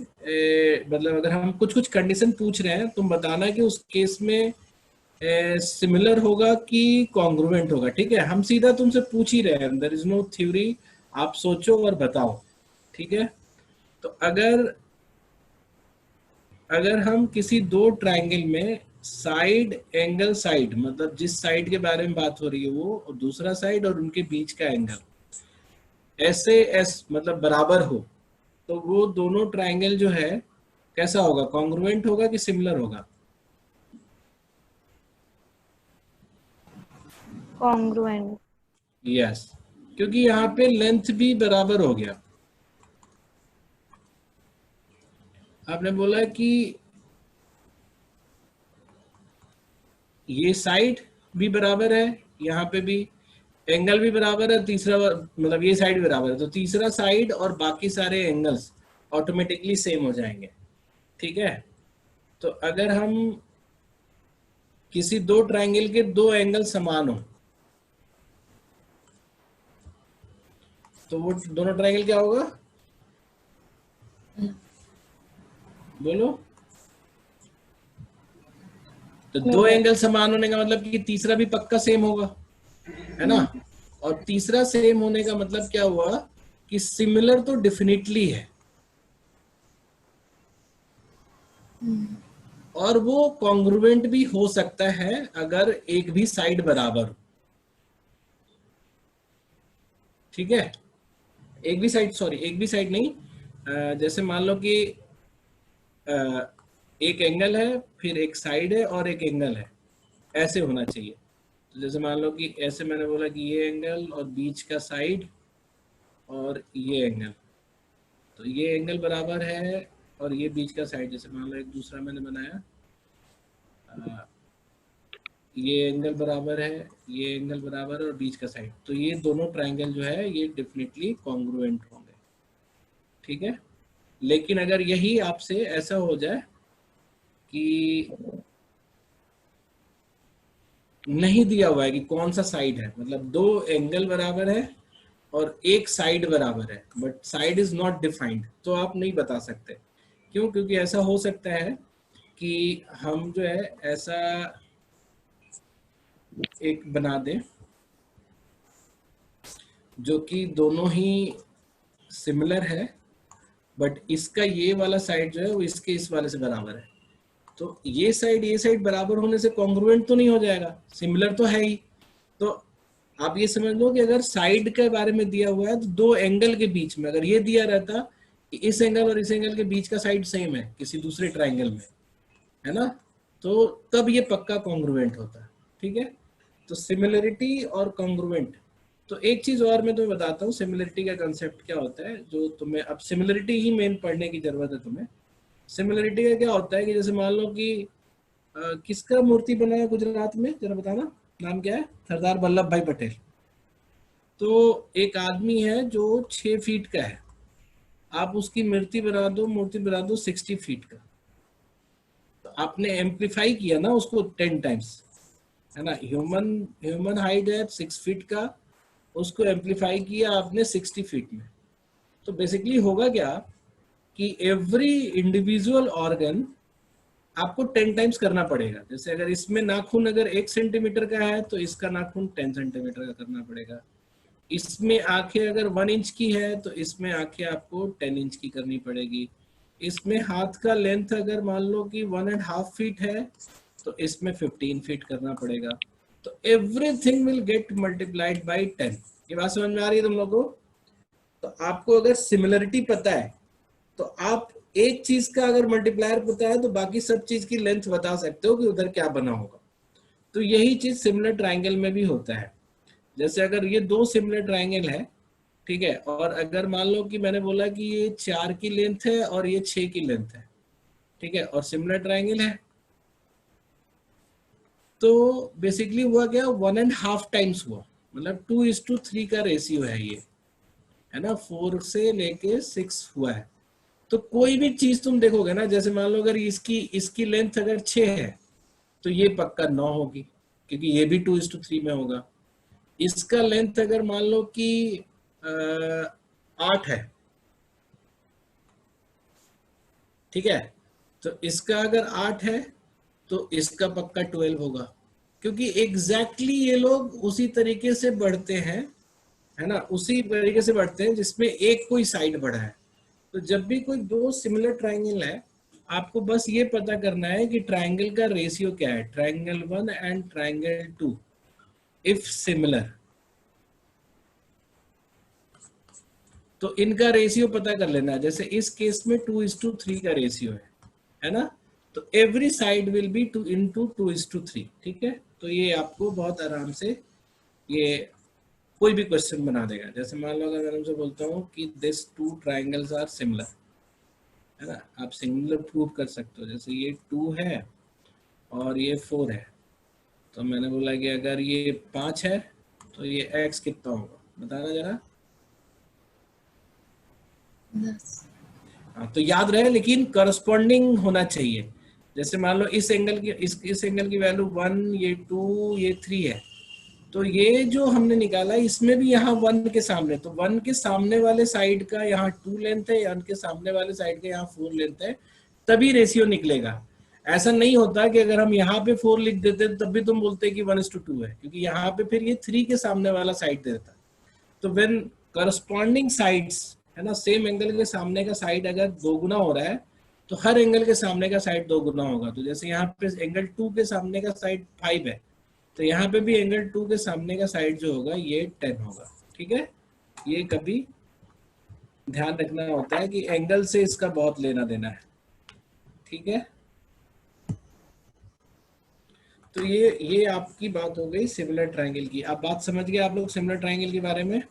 मतलब अगर हम कुछ कुछ कंडीशन पूछ रहे हैं, तुम बताना कि उस केस में सिमिलर होगा कि कॉन्ग्रुएंट होगा, ठीक है। हम सीधा तुमसे पूछ ही रहे हैं, देयर इज नो थ्योरी, आप सोचो और बताओ, ठीक है। तो अगर अगर हम किसी दो ट्रायंगल में साइड एंगल साइड, मतलब जिस साइड के बारे में बात हो रही है वो, और दूसरा साइड और उनके बीच का एंगल ऐसे मतलब बराबर हो, तो वो दोनों ट्रायंगल जो है कैसा होगा, कॉन्ग्रुएंट होगा कि सिमिलर होगा? कॉन्ग्रुएंट। यस, क्योंकि यहाँ पे लेंथ भी बराबर हो गया। आपने बोला कि ये साइड भी बराबर है, यहाँ पे भी एंगल भी बराबर है, तीसरा मतलब ये साइड भी बराबर है, तो तीसरा साइड और बाकी सारे एंगल्स ऑटोमेटिकली सेम हो जाएंगे, ठीक है। तो अगर हम किसी दो ट्रायंगल के दो एंगल समान हो, तो वो दोनों ट्रायंगल क्या होगा, बोलो। तो दो एंगल समान होने का मतलब कि तीसरा भी पक्का सेम होगा, है ना। और तीसरा सेम होने का मतलब क्या हुआ कि सिमिलर तो डेफिनेटली है, और वो कॉन्ग्रुएंट भी हो सकता है अगर एक भी साइड बराबर हो, ठीक है। एक भी साइड, सॉरी एक भी साइड नहीं, जैसे मान लो कि एक एंगल है, फिर एक साइड है और एक एंगल है, ऐसे होना चाहिए। तो जैसे मान लो कि ऐसे मैंने बोला कि ये एंगल और बीच का साइड और ये एंगल, तो ये एंगल बराबर है और ये बीच का साइड, जैसे मान लो एक दूसरा मैंने बनाया, ये एंगल बराबर है, ये एंगल बराबर है और बीच का साइड, तो ये दोनों ट्रायंगल जो है ये डेफिनेटली कॉन्ग्रुएंट होंगे, ठीक है। लेकिन अगर यही आपसे ऐसा हो जाए कि नहीं दिया हुआ है कि कौन सा साइड है, मतलब दो एंगल बराबर है और एक साइड बराबर है, but side is not defined, तो आप नहीं बता सकते। क्यों? क्योंकि ऐसा हो सकता है कि हम जो है ऐसा एक बना दें जो कि दोनों ही सिमिलर है, बट इसका ये वाला साइड जो है वो इसके इस वाले से बराबर है, तो ये साइड बराबर होने से कॉन्ग्रुएंट तो नहीं हो जाएगा, सिमिलर तो है ही। तो आप ये समझ लो कि अगर साइड के बारे में दिया हुआ है तो दो एंगल के बीच में अगर ये दिया रहता कि इस एंगल और इस एंगल के बीच का साइड सेम है किसी दूसरे ट्रायंगल में, है ना, तो तब ये पक्का कॉन्ग्रुएंट होता है, ठीक है। तो सिमिलरिटी और कॉन्ग्रुएंट, तो एक चीज और मैं तुम्हें बताता हूँ सिमिलरिटी का कंसेप्ट क्या होता है, जो तुम्हें अब सिमिलरिटी ही मेन पढ़ने की जरूरत है तुम्हें। सिमिलरिटी का क्या होता है कि जैसे मान लो कि किसका मूर्ति बना है गुजरात में, जरा बताना, नाम क्या है? सरदार वल्लभ भाई पटेल। तो एक आदमी है जो 6 फीट का है, आप उसकी मूर्ति बना दो 60 फीट का, तो आपने एम्पलीफाई किया ना उसको 10 टाइम्स, है ना। ह्यूमन हाइट है 6 फीट का, उसको एम्पलीफाई किया आपने 60 फीट में। तो बेसिकली होगा क्या कि एवरी इंडिविजुअल ऑर्गन आपको 10 टाइम्स करना पड़ेगा। जैसे अगर इसमें नाखून अगर 1 सेंटीमीटर का है तो इसका नाखून 10 सेंटीमीटर का करना पड़ेगा। इसमें आंखें अगर 1 इंच की है तो इसमें आंखें आपको 10 इंच की करनी पड़ेगी। इसमें हाथ का लेंथ अगर मान लो कि 1.5 फीट है तो इसमें 15 फीट करना पड़ेगा। तो everything will get multiplied by 10। ये बात समझ में आ रही है तुम लोगों को? तो आपको अगर सिमिलरिटी पता है तो आप एक चीज का अगर मल्टीप्लायर पता है तो बाकी सब चीज की लेंथ बता सकते हो कि उधर क्या बना होगा। तो यही चीज सिमिलर ट्राइंगल में भी होता है। जैसे अगर ये 2 सिमिलर ट्राइंगल है, ठीक है, और अगर मान लो कि मैंने बोला कि ये 4 की लेंथ है और ये 6 की लेंथ है, ठीक है, और सिमिलर ट्राइंगल है, तो बेसिकली हुआ क्या, 1.5 टाइम्स हुआ, मतलब 2:3 का रेशियो है ये, है ना, 4 से लेके 6 हुआ है। तो कोई भी चीज तुम देखोगे ना, जैसे मान लो अगर इसकी इसकी लेंथ अगर 6 है तो ये पक्का 9 होगी, क्योंकि ये भी 2:3 में होगा। इसका लेंथ अगर मान लो कि 8 है, ठीक है, तो इसका अगर 8 है तो इसका पक्का 12 होगा, क्योंकि एग्जैक्टली ये लोग उसी तरीके से बढ़ते हैं, है ना, उसी तरीके से बढ़ते हैं जिसमें एक कोई साइड बढ़ा है। तो जब भी कोई 2 सिमिलर ट्राइंगल है, आपको बस ये पता करना है कि ट्राइंगल का रेशियो क्या है, triangle 1 and triangle 2 if similar, तो इनका रेशियो पता कर लेना। जैसे इस केस में 2:3 का रेशियो है ना, तो एवरी साइड विल बी 2:3, ठीक है। तो ये आपको बहुत आराम से ये कोई भी क्वेश्चन बना देगा। जैसे मान लो अगर मैं तुमसे बोलता हूँ कि दिस 2 ट्राइंगल्स आर सिमिलर, है ना, आप सिमिलर प्रूव कर सकते हो। जैसे ये 2 है और ये 4 है, तो मैंने बोला कि अगर ये 5 है तो ये x कितना होगा, बताना जरा। 10। हाँ, तो याद रहे, लेकिन करस्पॉन्डिंग होना चाहिए। जैसे मान लो इस एंगल की इस एंगल की वैल्यू 1, ये 2, ये 3 है, तो ये जो हमने निकाला इसमें भी यहाँ 1 के सामने, तो 1 के सामने वाले साइड का यहाँ 2 लेंथ है, 1 के सामने वाले साइड का यहाँ 4 लेंथ है, तभी रेशियो निकलेगा। ऐसा नहीं होता कि अगर हम यहाँ पे 4 लिख देते तब भी तुम बोलते कि 1:2 है, क्योंकि यहाँ पे फिर ये 3 के सामने वाला साइड देता। तो व्हेन करस्पॉन्डिंग साइड्स, है ना, सेम एंगल के सामने का साइड अगर 2 गुना हो रहा है तो हर एंगल के सामने का साइड 2 गुना होगा। तो जैसे यहाँ पे एंगल 2 के सामने का साइड 5 है, तो यहाँ पे भी एंगल 2 के सामने का साइड जो होगा ये 10 होगा, ठीक है। ये कभी ध्यान रखना होता है कि एंगल से इसका बहुत लेना देना है, ठीक है। तो ये आपकी बात हो गई सिमिलर ट्राइंगल की। अब बात समझ गए आप लोग सिमिलर ट्राइंगल के बारे में?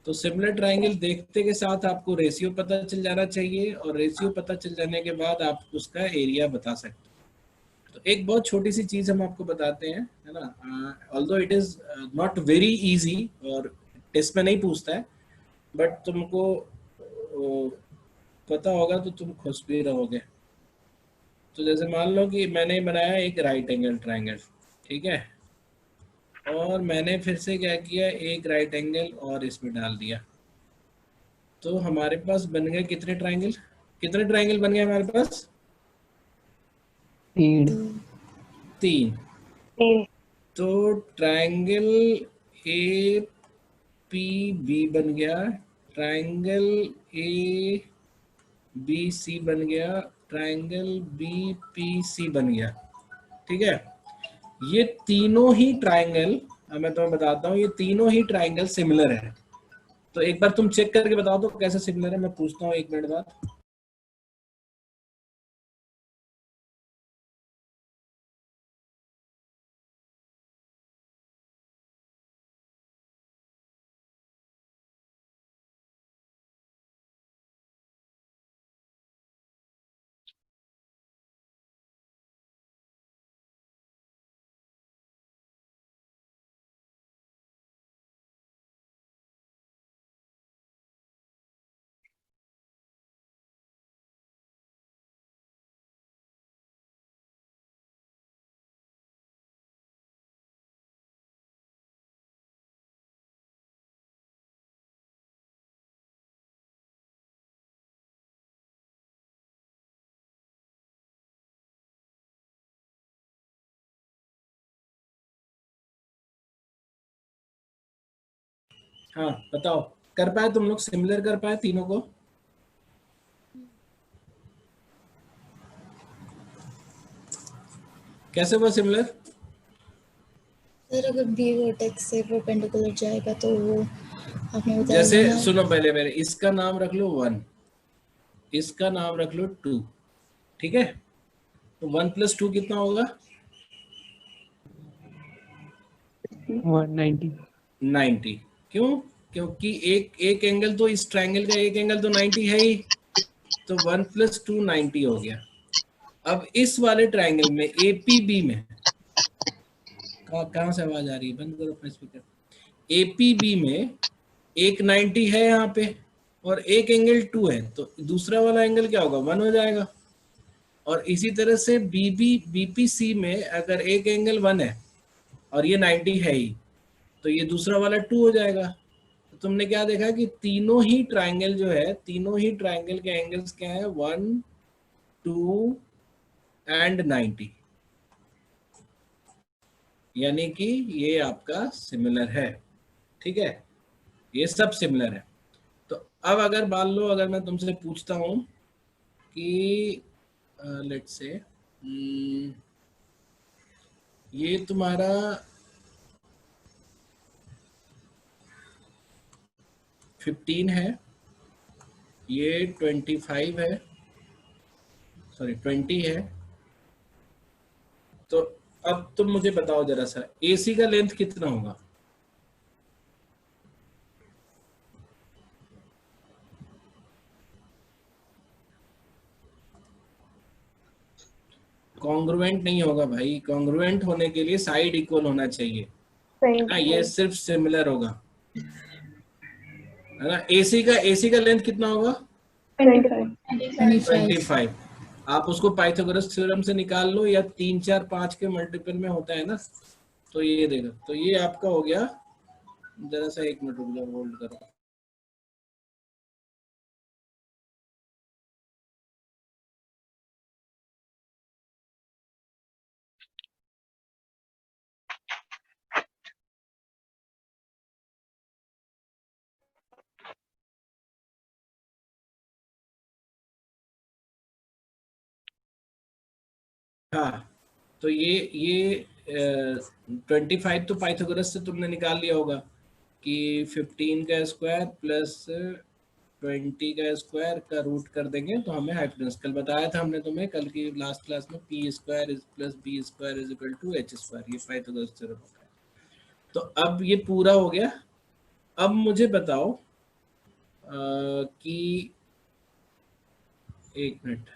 तो सिमिलर ट्राइंगल देखते के साथ आपको रेशियो पता चल जाना चाहिए, और रेशियो पता चल जाने के बाद आप उसका एरिया बता सकते हो। तो एक बहुत छोटी सी चीज हम आपको बताते हैं, है ना, although it is not very easy और टेस्ट में नहीं पूछता है, बट तुमको पता होगा तो तुम खुश भी रहोगे। तो जैसे मान लो कि मैंने बनाया एक राइट एंगल ट्राइंगल, ठीक है, और मैंने फिर से क्या किया, एक राइट एंगल और इसमें डाल दिया, तो हमारे पास बन गए कितने ट्राइंगल, कितने ट्राइंगल बन गए हमारे पास? 3। 3। तो ट्राइंगल ए पी बी बन गया, ट्राइंगल ए बी सी बन गया, ट्राइंगल बी पी सी बन गया, ठीक है। ये तीनों ही ट्राइंगल, मैं तुम्हें बताता हूँ, ये तीनों ही ट्राइंगल सिमिलर है। तो एक बार तुम चेक करके बताओ तो कैसे सिमिलर है, मैं पूछता हूँ 1 मिनट बाद। हाँ बताओ, कर पाए तुम लोग, सिमिलर कर पाए तीनों को? कैसे वो सिमिलर? सर अगर बी वर्टेक्स से परपेंडिकुलर जाएगा तो वो आपने बताया जैसे ना। सुनो, पहले पहले इसका नाम रख लो 1, इसका नाम रख लो 2, ठीक है? तो 1 + 2 कितना होगा? 190। 90। क्यों? क्योंकि एक एक एंगल तो, इस ट्रायंगल का एक एंगल तो 90 है ही, तो 1 + 2 90 हो गया। अब इस वाले ट्रायंगल में एपीबी में, कहाँ से आवाज आ रही है? बंद करो अपना स्पीकर। एपीबी में एक 90 है यहाँ पे और एक एंगल 2 है, तो दूसरा वाला एंगल क्या होगा? 1 हो जाएगा। और इसी तरह से बीपीसी में अगर एक एंगल 1 है और ये 90 है ही, तो ये दूसरा वाला 2 हो जाएगा। तो तुमने क्या देखा कि तीनों ही ट्रायंगल जो है, तीनों ही ट्रायंगल के एंगल्स क्या है? 1, 2 एंड 90, यानी कि ये आपका सिमिलर है, ठीक है? ये सब सिमिलर है। तो अब अगर मान लो, अगर मैं तुमसे पूछता हूं कि लेट्स से ये तुम्हारा 15 है, ये 25 है, सॉरी 20 है, तो अब तुम मुझे बताओ जरा सा, एसी का लेंथ कितना होगा? कॉन्ग्रुएंट नहीं होगा भाई, कॉन्ग्रुएंट होने के लिए साइड इक्वल होना चाहिए। हाँ, ये सिर्फ सिमिलर होगा, है ना? एसी का लेंथ कितना होगा? 25। आप उसको पाइथागोरस थ्योरम से निकाल लो, या 3, 4, 5 के मल्टीपल में होता है ना, तो ये देखो, तो ये आपका हो गया। जरा सा 1 मिनट रुक जाओ, होल्ड करो। हाँ, तो ये 25 तो पाइथागोरस से तुमने निकाल लिया होगा कि 15 का स्क्वायर प्लस 20 का स्क्वायर का रूट कर देंगे तो हमें हाइपोटेनस, कल बताया था हमने तुम्हें, कल की लास्ट क्लास में, P square plus B square is equal to H square, ये पाइथागोरस थ्योरम होता है। तो अब ये पूरा हो गया। अब मुझे बताओ कि 1 मिनट,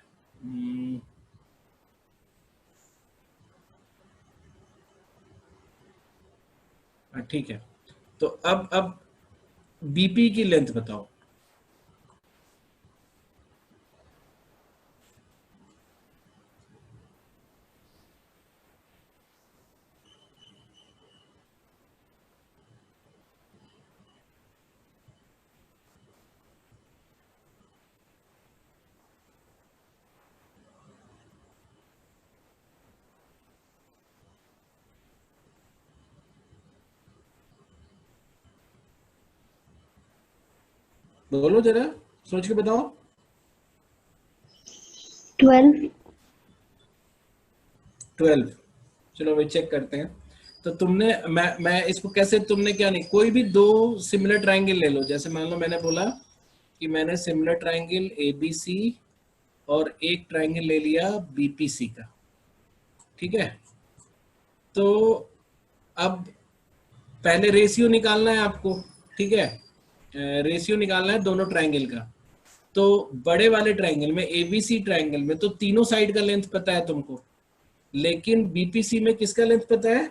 ठीक है, तो अब बीपी की लेंथ बताओ। बोलो जरा, सोच के बताओ। 12। चलो भाई चेक करते हैं। तो तुमने, मैं इसको कैसे, तुमने क्या नहीं, कोई भी दो सिमिलर ट्रायंगल ले लो। जैसे मान लो मैंने बोला कि मैंने सिमिलर ट्रायंगल एबीसी और एक ट्रायंगल ले लिया बीपीसी का, ठीक है? तो अब पहले रेशियो निकालना है आपको, ठीक है? रेशियो निकालना है दोनों ट्रायंगल का। तो बड़े वाले ट्रायंगल में, एबीसी ट्रायंगल में, तो तीनों साइड का लेंथ पता है तुमको, लेकिन बीपीसी में किसका लेंथ पता है?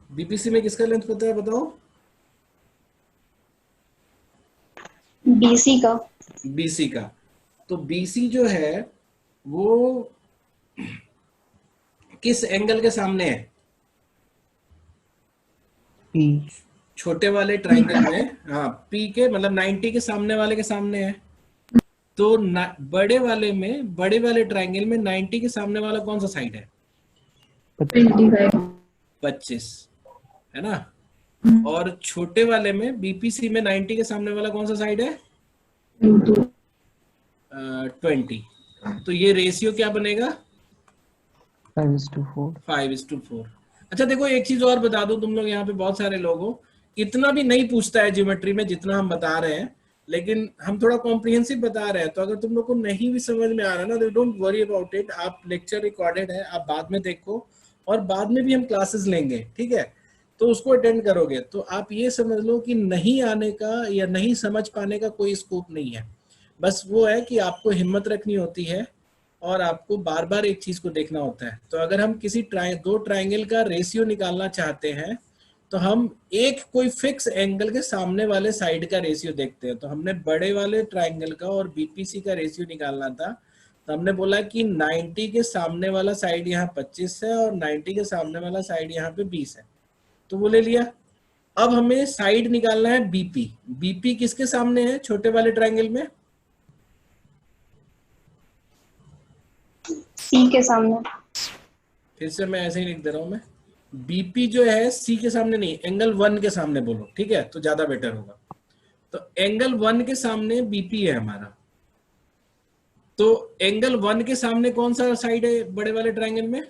बीपीसी में किसका लेंथ पता है, बताओ? बीसी का। बीसी का। तो बीसी जो है वो किस एंगल के सामने है? पी। छोटे वाले ट्रायंगल में, हाँ, पी के मतलब 90 के सामने वाले के सामने है। तो बड़े वाले में, बड़े वाले ट्रायंगल में 90 के सामने वाला कौन सा साइड है? 25। 25, है ना? और छोटे वाले में बीपीसी में 90 के सामने वाला कौन सा साइड है? 20। तो ये रेशियो क्या बनेगा? 5:4। 5:4। अच्छा देखो एक चीज और बता दूं, तुम लोग यहाँ पे बहुत सारे लोग हो, इतना भी नहीं पूछता है ज्योमेट्री में जितना हम बता रहे हैं, लेकिन हम थोड़ा कॉम्प्रिहेंसिव बता रहे हैं। तो अगर तुम लोग को नहीं भी समझ में आ रहा है ना, डोंट वरी अबाउट इट, आप लेक्चर रिकॉर्डेड है, आप बाद में देखो, और बाद में भी हम क्लासेस लेंगे, ठीक है? तो उसको अटेंड करोगे तो आप ये समझ लो कि नहीं आने का या नहीं समझ पाने का कोई स्कोप नहीं है। बस वो है कि आपको हिम्मत रखनी होती है और आपको बार बार एक चीज को देखना होता है। तो अगर हम किसी दो ट्राइंगल का रेशियो निकालना चाहते हैं तो हम एक कोई फिक्स एंगल के सामने वाले साइड का रेशियो देखते हैं। तो हमने बड़े वाले ट्राइंगल का और बीपीसी का रेशियो निकालना था, तो हमने बोला कि 90 के सामने वाला साइड यहाँ 25 है और 90 के सामने वाला साइड यहाँ पे 20 है, तो वो ले लिया। अब हमें साइड निकालना है बीपी। बीपी किसके सामने है छोटे वाले ट्राइंगल में? सी के सामने। फिर से मैं ऐसे ही लिख दे रहा हूं, मैं बीपी जो है सी के सामने नहीं, एंगल 1 के सामने बोलो, ठीक है? तो ज्यादा बेटर होगा। तो एंगल 1 के सामने बीपी है हमारा। तो एंगल 1 के सामने कौन सा साइड है बड़े वाले ट्रायंगल में?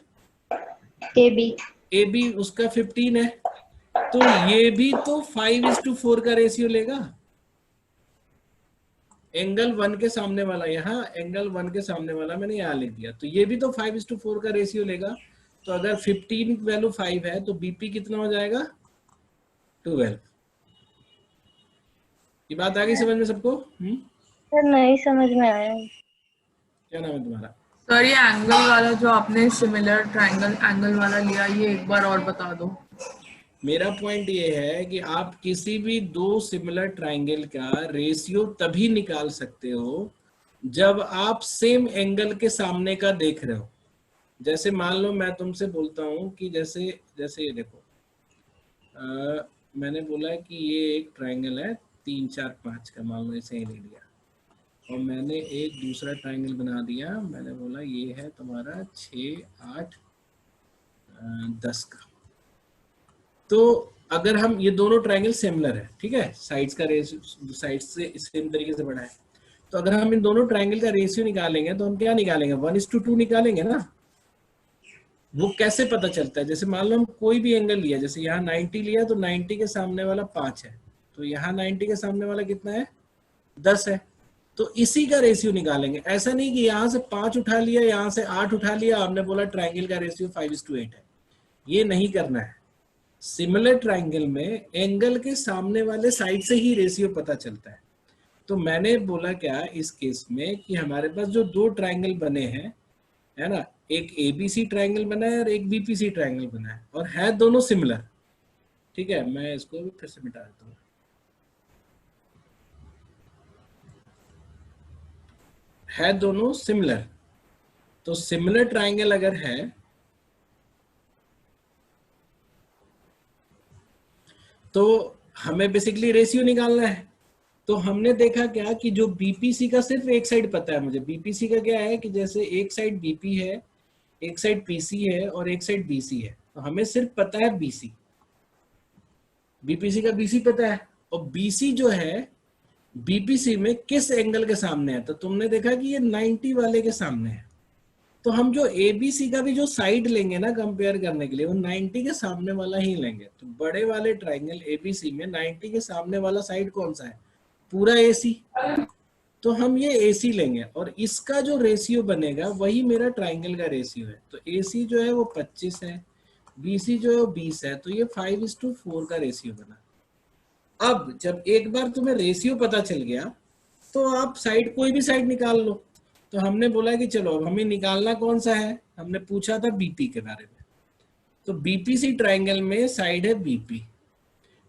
A B. ए बी उसका 15 है, तो ये भी तो 5:4 का रेशियो लेगा। एंगल 1 के सामने वाला, यहाँ एंगल 1 के सामने वाला मैंने यहाँ लिख दिया, तो ये भी तो 5:4 का रेशियो लेगा। तो अगर 15 वैल्यू 5 है तो बीपी कितना हो जाएगा? 12। ये बात आ गई समझ में सबको? सर नहीं समझ में आया। क्या नाम है तुम्हारा? सर ये एंगल वाला जो आपने सिमिलर ट्रायंगल एंगल वाला लिया, ये एक बार और बता दो। मेरा पॉइंट ये है कि आप किसी भी दो सिमिलर ट्रायंगल का रेशियो तभी निकाल सकते हो जब आप सेम एंगल के सामने का देख रहे हो। जैसे मान लो मैं तुमसे बोलता हूँ कि जैसे ये देखो, मैंने बोला कि ये एक ट्रायंगल है 3, 4, 5 का, मान लो इसे ही ले लिया, और मैंने एक दूसरा ट्रायंगल बना दिया, मैंने बोला ये है तुम्हारा 6, 8, 10 का। तो अगर हम ये दोनों ट्रायंगल सिमिलर है, ठीक है, साइड्स का रेशियो साइड से सेम तरीके से बना है, तो अगर हम इन दोनों ट्रायंगल का रेशियो निकालेंगे तो हम क्या निकालेंगे? 1:2 निकालेंगे ना। वो कैसे पता चलता है? जैसे मान लो हम कोई भी एंगल लिया, जैसे यहाँ 90 लिया, तो 90 के सामने वाला 5 है, तो यहाँ 90 के सामने वाला कितना है? 10 है। तो इसी का रेशियो निकालेंगे। ऐसा नहीं कि यहाँ से 5 उठा लिया, यहाँ से 8 उठा लिया, हमने बोला ट्रायंगल का रेशियो 5:8 है। ये नहीं करना है। सिमिलर ट्रायंगल में एंगल के सामने वाले साइड से ही रेशियो पता चलता है। तो मैंने बोला क्या इस केस में कि हमारे पास जो दो ट्रायंगल बने हैं, है ना, एक एबीसी ट्रायंगल बना है और एक बीपीसी ट्रायंगल बना है, और है दोनों सिमिलर, ठीक है? मैं इसको भी फिर से मिटा देता हूँ। है दोनों सिमिलर, तो सिमिलर ट्रायंगल अगर है तो हमें बेसिकली रेशियो निकालना है। तो हमने देखा क्या कि जो बीपीसी का सिर्फ एक साइड पता है मुझे। बीपीसी का क्या है कि जैसे एक साइड बीपी है, एक साइड पीसी है और एक साइड बीसी है, तो हमें सिर्फ पता है बीसी। बीपीसी का बीसी पता है, और बीसी जो है बीपीसी में किस एंगल के सामने है, तो तुमने देखा कि ये 90 वाले के सामने है। तो हम जो एबीसी का भी जो साइड लेंगे ना कंपेयर करने के लिए, वो 90 के सामने वाला ही लेंगे। तो बड़े वाले ट्रायंगल एबीसी में 90 के सामने वाला साइड कौन सा है? पूरा एसी। तो हम ये एसी लेंगे और इसका जो रेशियो बनेगा वही मेरा ट्रायंगल का रेशियो है। तो एसी जो है वो 25 है, बीसी जो है वो 20 है, तो ये 5:4 का रेशियो बना। अब जब एक बार तुम्हें रेशियो पता चल गया तो आप साइड कोई भी साइड निकाल लो। तो हमने बोला कि चलो अब हमें निकालना कौन सा है, हमने पूछा था बीपी के बारे में। तो बीपीसी ट्रायंगल में साइड है बीपी।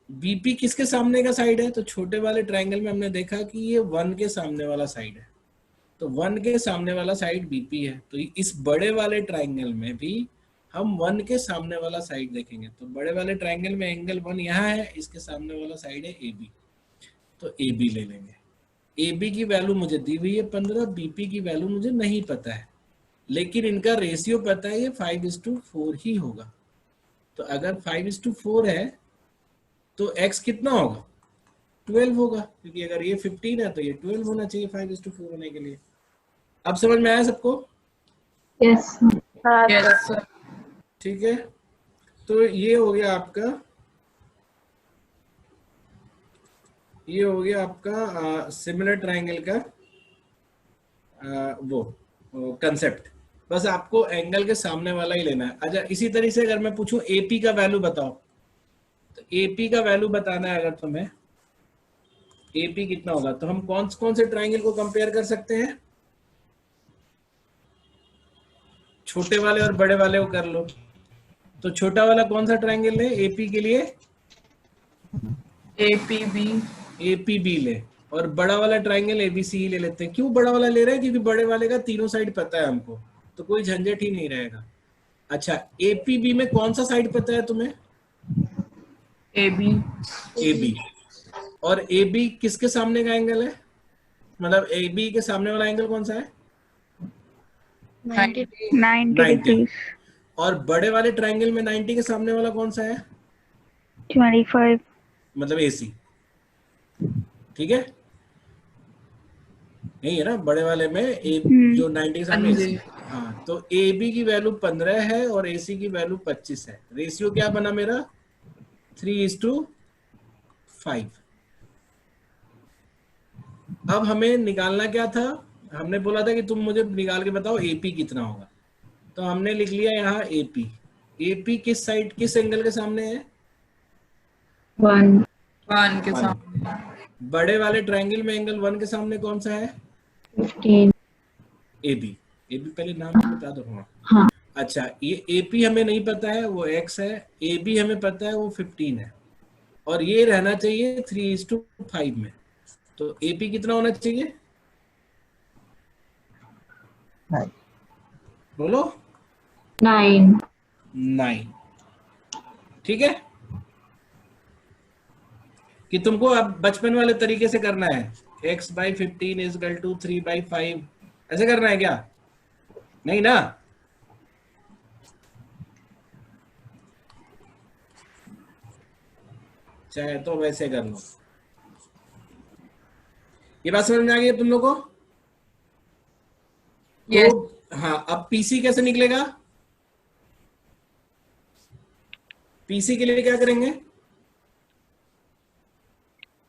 बीपी किसके सामने का साइड है? तो छोटे वाले ट्रायंगल में हमने देखा कि ये 1 के सामने वाला साइड है, तो 1 के सामने वाला साइड बीपी है। तो इस बड़े वाले ट्रायंगल में भी हम 1 के सामने वाला साइड देखेंगे। तो बड़े वाले ट्रायंगल में एंगल 1 यहाँ है, इसके सामने वाला साइड है AB, तो AB ले लेंगे। AB की वैल्यू मुझे दी हुई है 15, BP की वैल्यू मुझे नहीं पता है, लेकिन इनका रेशियो पता है, ये 5:4 ही होगा। तो अगर 5:4 है तो x कितना होगा, 12 होगा, क्योंकि अगर ये 15 है तो ये 12 होना चाहिए 5:4 होने के लिए। अब समझ में आया सबको? Yes yes sir. ठीक है, तो ये हो गया आपका, ये हो गया आपका सिमिलर ट्रायंगल का वो कंसेप्ट। बस आपको एंगल के सामने वाला ही लेना है। अच्छा, इसी तरीके से अगर मैं पूछूं एपी का वैल्यू बताओ, तो एपी का वैल्यू बताना है अगर तुम्हें, एपी कितना होगा, तो हम कौन कौन से ट्रायंगल को कंपेयर कर सकते हैं? छोटे वाले और बड़े वाले को कर लो। तो छोटा वाला कौन सा ट्रायंगल है एपी के लिए? APB। एपीबी ले, और बड़ा वाला ट्रायंगल एबीसी ले लेते हैं। क्यों बड़ा वाला ले रहे हैं? क्योंकि बड़े वाले का तीनों साइड पता है हमको, तो कोई झंझट ही नहीं रहेगा। अच्छा, एपीबी में कौन सा साइड पता है तुम्हें? AB। AB। और AB किसके सामने का एंगल है? मतलब AB के सामने वाला एंगल कौन सा है? 90 90। और बड़े वाले ट्रायंगल में 90 के सामने वाला कौन सा है? 25। मतलब AC। ठीक है, नहीं है ना बड़े वाले में जो 90 के सामने AC। हाँ, तो AB की वैल्यू 15 है और AC की वैल्यू 25 है। रेशियो क्या बना मेरा? 3:5। अब हमें निकालना क्या था? हमने बोला था कि तुम मुझे निकाल के बताओ AP कितना होगा, तो हमने लिख लिया यहाँ AP। AP किस साइड, किस एंगल के सामने है? 1 के One। सामने। बड़े वाले ट्रायंगल में एंगल 1 के सामने कौन सा है? 15। AB। AB पहले नाम तो बता दो। हाँ। अच्छा, ये AP हमें नहीं पता है, वो X है। AB हमें पता है, वो 15 है। और ये रहना चाहिए 3:5 में। तो AP कितना होना चाहिए? बोलो। 9। ठीक है, कि तुमको अब बचपन वाले तरीके से करना है, x/15 = 3/5, ऐसे करना है क्या? नहीं ना? चाहे तो वैसे कर लो। ये बात समझ में आ गई है तुम लोग को? Yes। तो हाँ, अब PC कैसे निकलेगा? PC के लिए क्या करेंगे?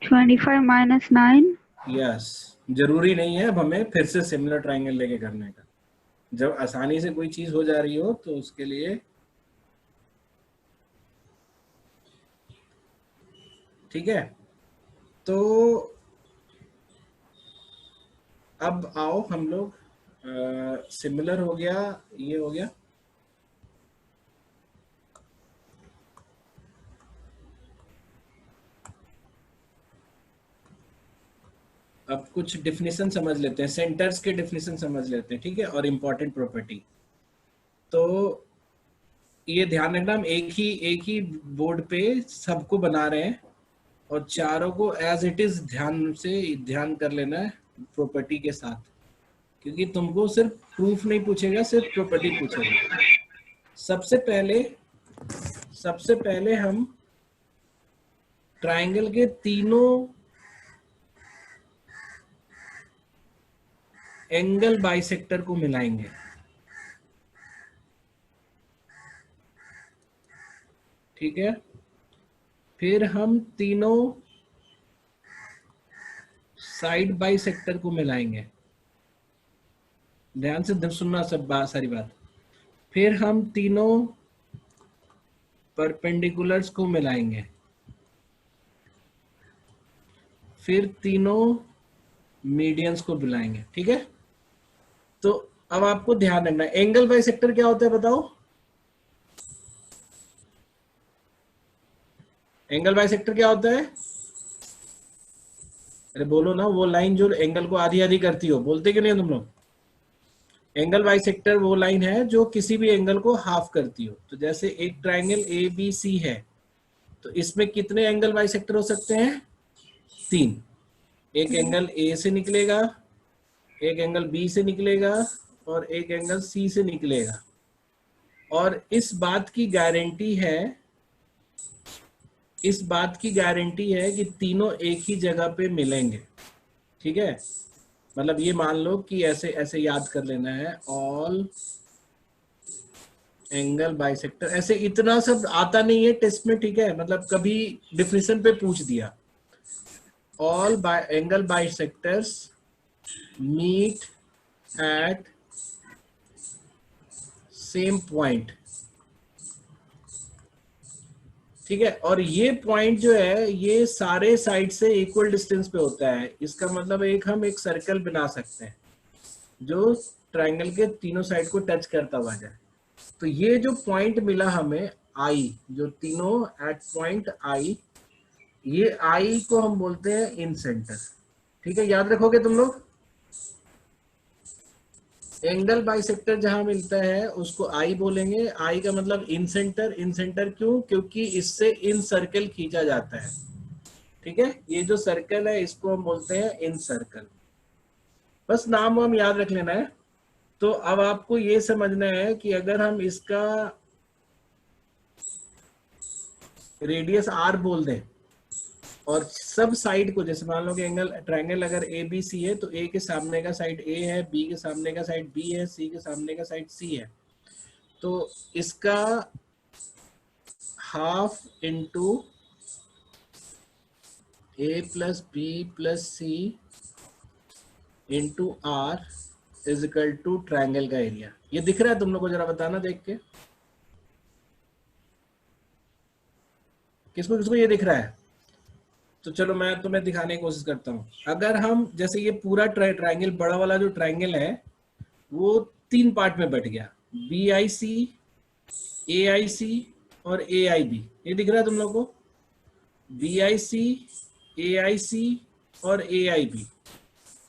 25 - 9। यस, जरूरी नहीं है अब हमें फिर से सिमिलर ट्रायंगल लेके करने का। जब आसानी से कोई चीज हो जा रही हो तो उसके लिए, ठीक है। तो अब आओ हम लोग, सिमिलर हो गया, ये हो गया। अब कुछ डेफिनेशन समझ लेते हैं, सेंटर्स के डेफिनेशन समझ लेते हैं, ठीक है, और इम्पोर्टेंट प्रॉपर्टी। तो ये ध्यान रखना, हम एक ही बोर्ड पे सबको बना रहे हैं और चारों को एज इट इज ध्यान कर लेना है प्रॉपर्टी के साथ, क्योंकि तुमको सिर्फ प्रूफ नहीं पूछेगा, सिर्फ प्रॉपर्टी पूछेगा। सबसे पहले हम ट्रायंगल के तीनों एंगल बाइसेक्टर को मिलाएंगे। ठीक है, फिर हम तीनों साइड बाइसेक्टर को मिलाएंगे। ध्यान से सुनना सारी बात। फिर हम तीनों परपेंडिकुलर्स को मिलाएंगे। फिर तीनों मीडियंस को मिलाएंगे। ठीक है, तो अब आपको ध्यान रखना है, एंगल बाइसेक्टर क्या होता है बताओ? एंगल बाइसेक्टर क्या होता है? अरे बोलो ना, वो लाइन जो एंगल को आधी आधी करती हो, बोलते कि नहीं तुम लोग? एंगल बाइसेक्टर वो लाइन है जो किसी भी एंगल को हाफ करती हो। तो जैसे एक ट्रायंगल ABC है, तो इसमें कितने एंगल बाइसेक्टर हो सकते हैं? 3। एक एंगल A से निकलेगा, एक एंगल B से निकलेगा और एक एंगल C से निकलेगा। और इस बात की गारंटी है इस बात की गारंटी है कि तीनों एक ही जगह पे मिलेंगे, ठीक है। मतलब ये मान लो कि ऐसे ऐसे याद कर लेना है, ऑल एंगल बाइसेक्टर, ऐसे इतना सब आता नहीं है टेस्ट में, ठीक है। मतलब कभी डिफिनेशन पे पूछ दिया, all angle bisectors meet at same point, ठीक है। और ये पॉइंट जो है ये सारे साइड से इक्वल डिस्टेंस पे होता है। इसका मतलब हम एक सर्कल बना सकते हैं जो ट्रायंगल के तीनों साइड को टच करता हुआ जाए। तो ये जो पॉइंट मिला हमें आई, जो तीनों एट पॉइंट आई, ये आई को हम बोलते हैं इन सेंटर, ठीक है। याद रखोगे तुम लोग, एंगल बाइसेक्टर जहां मिलता है उसको आई बोलेंगे। आई का मतलब इन सेंटर। इन सेंटर क्यों? क्योंकि इससे इन सर्कल खींचा जाता है, ठीक है। ये जो सर्कल है इसको हम बोलते हैं इन सर्कल। बस नाम हम याद रख लेना है। तो अब आपको ये समझना है कि अगर हम इसका रेडियस आर बोल दें और सब साइड को, जैसे मान लो कि एंगल ट्रायंगल अगर ए बी सी है, तो ए के सामने का साइड ए है, बी के सामने का साइड बी है, सी के सामने का साइड सी है, तो इसका half into A plus B plus C into R is equal to triangle का एरिया। ये दिख रहा है तुम लोग को? जरा बताना देख के, किसको किसको ये दिख रहा है? तो चलो मैं तुम्हें दिखाने की कोशिश करता हूँ। अगर हम जैसे ये पूरा ट्रायंगल, बड़ा वाला जो ट्रायंगल है वो 3 पार्ट में बट गया, बी आई सी, ए आई सी और ए आई बी। ये दिख रहा है तुम लोग को? बी आई सी, ए आई सी और ए आई बी।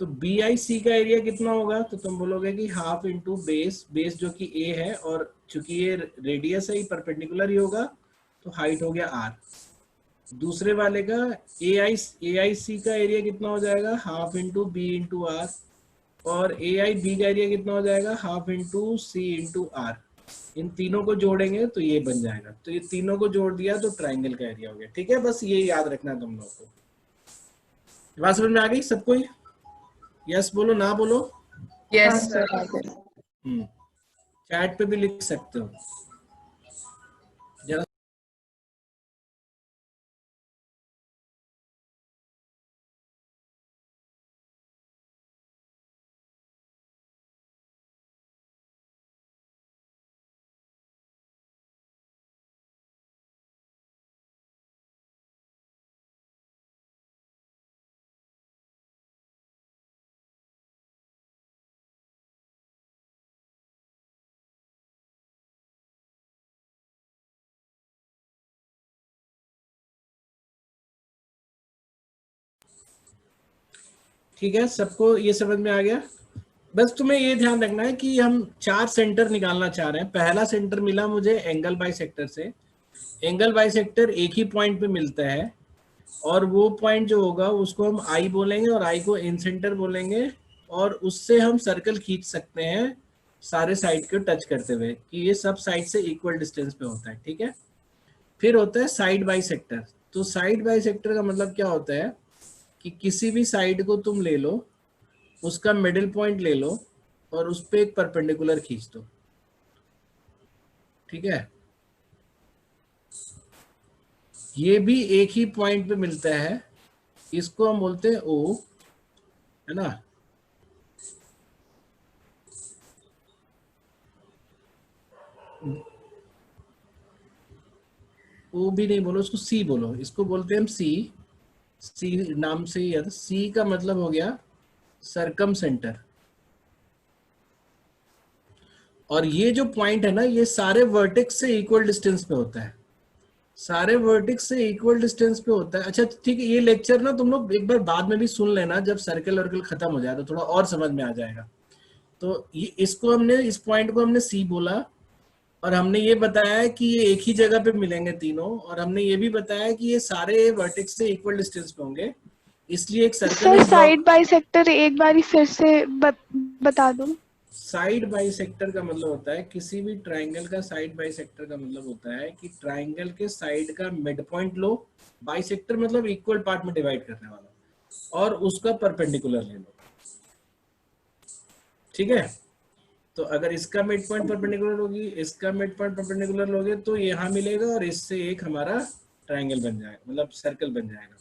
तो बी आई सी का एरिया कितना होगा? तो तुम बोलोगे कि हाफ इंटू बेस, बेस जो कि ए है और चूंकि ये रेडियस है, ये परपेंडिकुलर ही होगा, तो हाइट हो गया आर। दूसरे वाले का ए आई सी का एरिया कितना हो जाएगा? Half into B into R. और ए आई बी का एरिया कितना हो जाएगा? Half into C into R. इन तीनों को जोड़ेंगे तो ये बन जाएगा। तो ये तीनों को जोड़ दिया तो ट्रायंगल का एरिया हो गया, ठीक है। बस ये याद रखना है तुम लोग को। बात समझ में आ गई सबको? यस बोलो, ना बोलो। Yes sir. चैट पे भी लिख सकते हो जरा। ठीक है, सबको ये समझ में आ गया? बस तुम्हें ये ध्यान रखना है कि हम 4 सेंटर निकालना चाह रहे हैं। पहला सेंटर मिला मुझे एंगल बाइसेक्टर से। एंगल बाइसेक्टर एक ही पॉइंट पे मिलता है और वो पॉइंट जो होगा उसको हम आई बोलेंगे और आई को इन सेंटर बोलेंगे, और उससे हम सर्कल खींच सकते हैं सारे साइड को टच करते हुए कि ये सब साइड से इक्वल डिस्टेंस पे होता है, ठीक है। फिर होता है साइड बाइसेक्टर। तो साइड बाइसेक्टर का मतलब क्या होता है कि किसी भी साइड को तुम ले लो, उसका मिडिल पॉइंट ले लो और उस पे एक परपेंडिकुलर खींच दो, ठीक है। ये भी एक ही पॉइंट पे मिलता है, इसको हम बोलते हैं ओ, है ना। ओ भी नहीं बोलो, उसको सी बोलो। इसको बोलते हैं हम सी। सी नाम से ही है। सी का मतलब हो गया सरकम सेंटर। और ये जो पॉइंट है ना, ये सारे वर्टेक्स से इक्वल डिस्टेंस पे होता है। सारे वर्टेक्स से इक्वल डिस्टेंस पे होता है। अच्छा ठीक है, ये लेक्चर ना तुम लोग एक बार बाद में भी सुन लेना, जब सर्कल वर्कल खत्म हो जाए तो थोड़ा और समझ में आ जाएगा। तो ये इसको हमने, इस पॉइंट को हमने सी बोला, और हमने ये बताया कि ये एक ही जगह पे मिलेंगे तीनों, और हमने ये भी बताया कि ये सारे वर्टेक्स से इक्वल डिस्टेंस पे होंगे, इसलिए एक सर्कल सर साइड बाइसेक्टर एक बार ही फिर से बता दो। साइड बाइसेक्टर का मतलब होता है, किसी भी ट्राइंगल का साइड बाइसेक्टर का मतलब होता है कि ट्राइंगल के साइड का मिड पॉइंट लो, बाइसेक्टर मतलब इक्वल पार्ट में डिवाइड करने वाला, और उसका परपेंडिकुलर ले लो। ठीक है, तो अगर इसका मिड पॉइंट परपेंडिकुलर होगी, इसका मिड पॉइंट परपेंडिकुलर लोगे तो यहाँ मिलेगा, और इससे एक हमारा ट्राइंगल बन जाएगा, मतलब सर्कल बन जाएगा।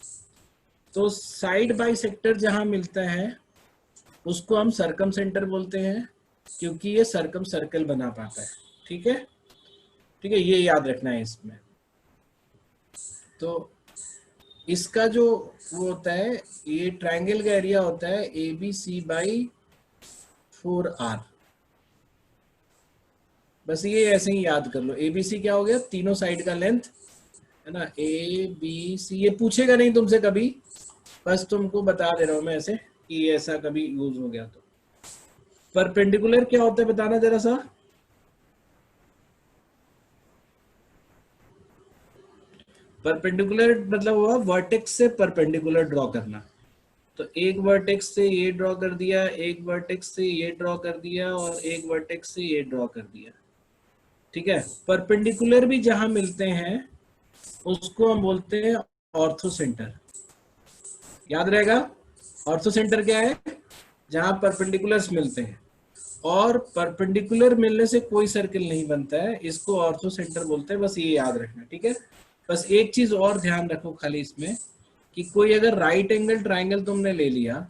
तो साइड बाइसेक्टर जहां मिलता है उसको हम सरकम सेंटर बोलते हैं, क्योंकि ये सरकम सर्कल बना पाता है। ठीक है, ठीक है, ये याद रखना है इसमें। तो इसका जो वो होता है, ये ट्राइंगल का एरिया होता है ABC/4R। बस ये ऐसे ही याद कर लो। ABC क्या हो गया, तीनों साइड का लेंथ है ना, ABC। ये पूछेगा नहीं तुमसे कभी, बस तुमको बता दे रहा हूं मैं ऐसे कि ऐसा कभी यूज हो गया तो। परपेंडिकुलर क्या होता है बताना जरा सा। परपेंडिकुलर मतलब हुआ वर्टेक्स से परपेंडिकुलर ड्रॉ करना। तो एक वर्टेक्स से ये ड्रॉ कर दिया, एक वर्टेक्स से ये ड्रॉ कर दिया, और एक वर्टेक्स से ये ड्रॉ कर दिया। ठीक है, परपेंडिकुलर भी जहां मिलते हैं उसको हम बोलते हैं ऑर्थो सेंटर। याद रहेगा, ऑर्थो सेंटर क्या है, जहां परपेंडिकुलर्स मिलते हैं, और परपेंडिकुलर मिलने से कोई सर्कल नहीं बनता है, इसको ऑर्थो सेंटर बोलते हैं। बस ये याद रखना। ठीक है, बस एक चीज और ध्यान रखो खाली इसमें, कि कोई अगर राइट एंगल ट्राइंगल तुमने ले लिया,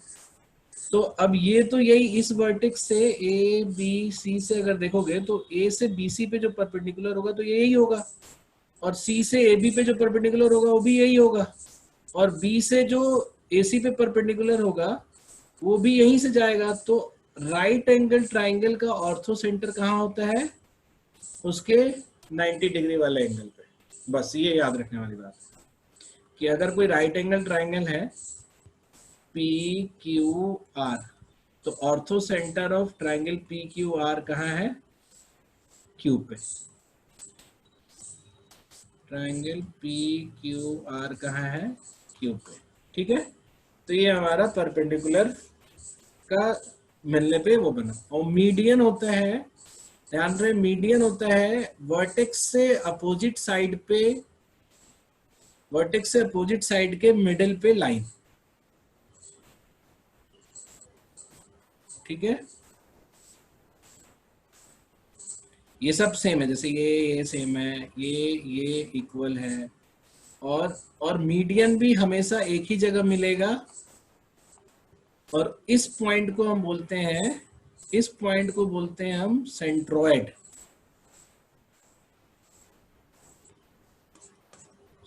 तो अब ये तो यही इस वर्टेक्स से ABC से अगर देखोगे तो A से BC पे जो परपेंडिकुलर होगा तो यही होगा, और C से AB पे जो परपेंडिकुलर होगा वो भी यही होगा, और B से जो AC पे परपेंडिकुलर होगा वो भी यहीं से जाएगा। तो राइट एंगल ट्राइंगल का ऑर्थो सेंटर कहाँ होता है, उसके 90 डिग्री वाले एंगल पे। बस ये याद रखने वाली बात कि अगर कोई राइट एंगल ट्राइंगल है PQR, तो ortho centre of triangle PQR कहाँ है, Q पे। ट्राइंगल PQR कहाँ है, Q पे। ठीक है, तो ये हमारा परपेंडिकुलर का मिलने पे वो बना। और मीडियन होता है, ध्यान रहे, मीडियन होता है वर्टेक्स से अपोजिट साइड पे, वर्टेक्स से अपोजिट साइड के मिडिल पे लाइन। ठीक है, ये सब सेम है, जैसे ये सेम है, ये इक्वल है, और मीडियन भी हमेशा एक ही जगह मिलेगा, और इस पॉइंट को हम बोलते हैं, इस पॉइंट को बोलते हैं हम सेंट्रोइड।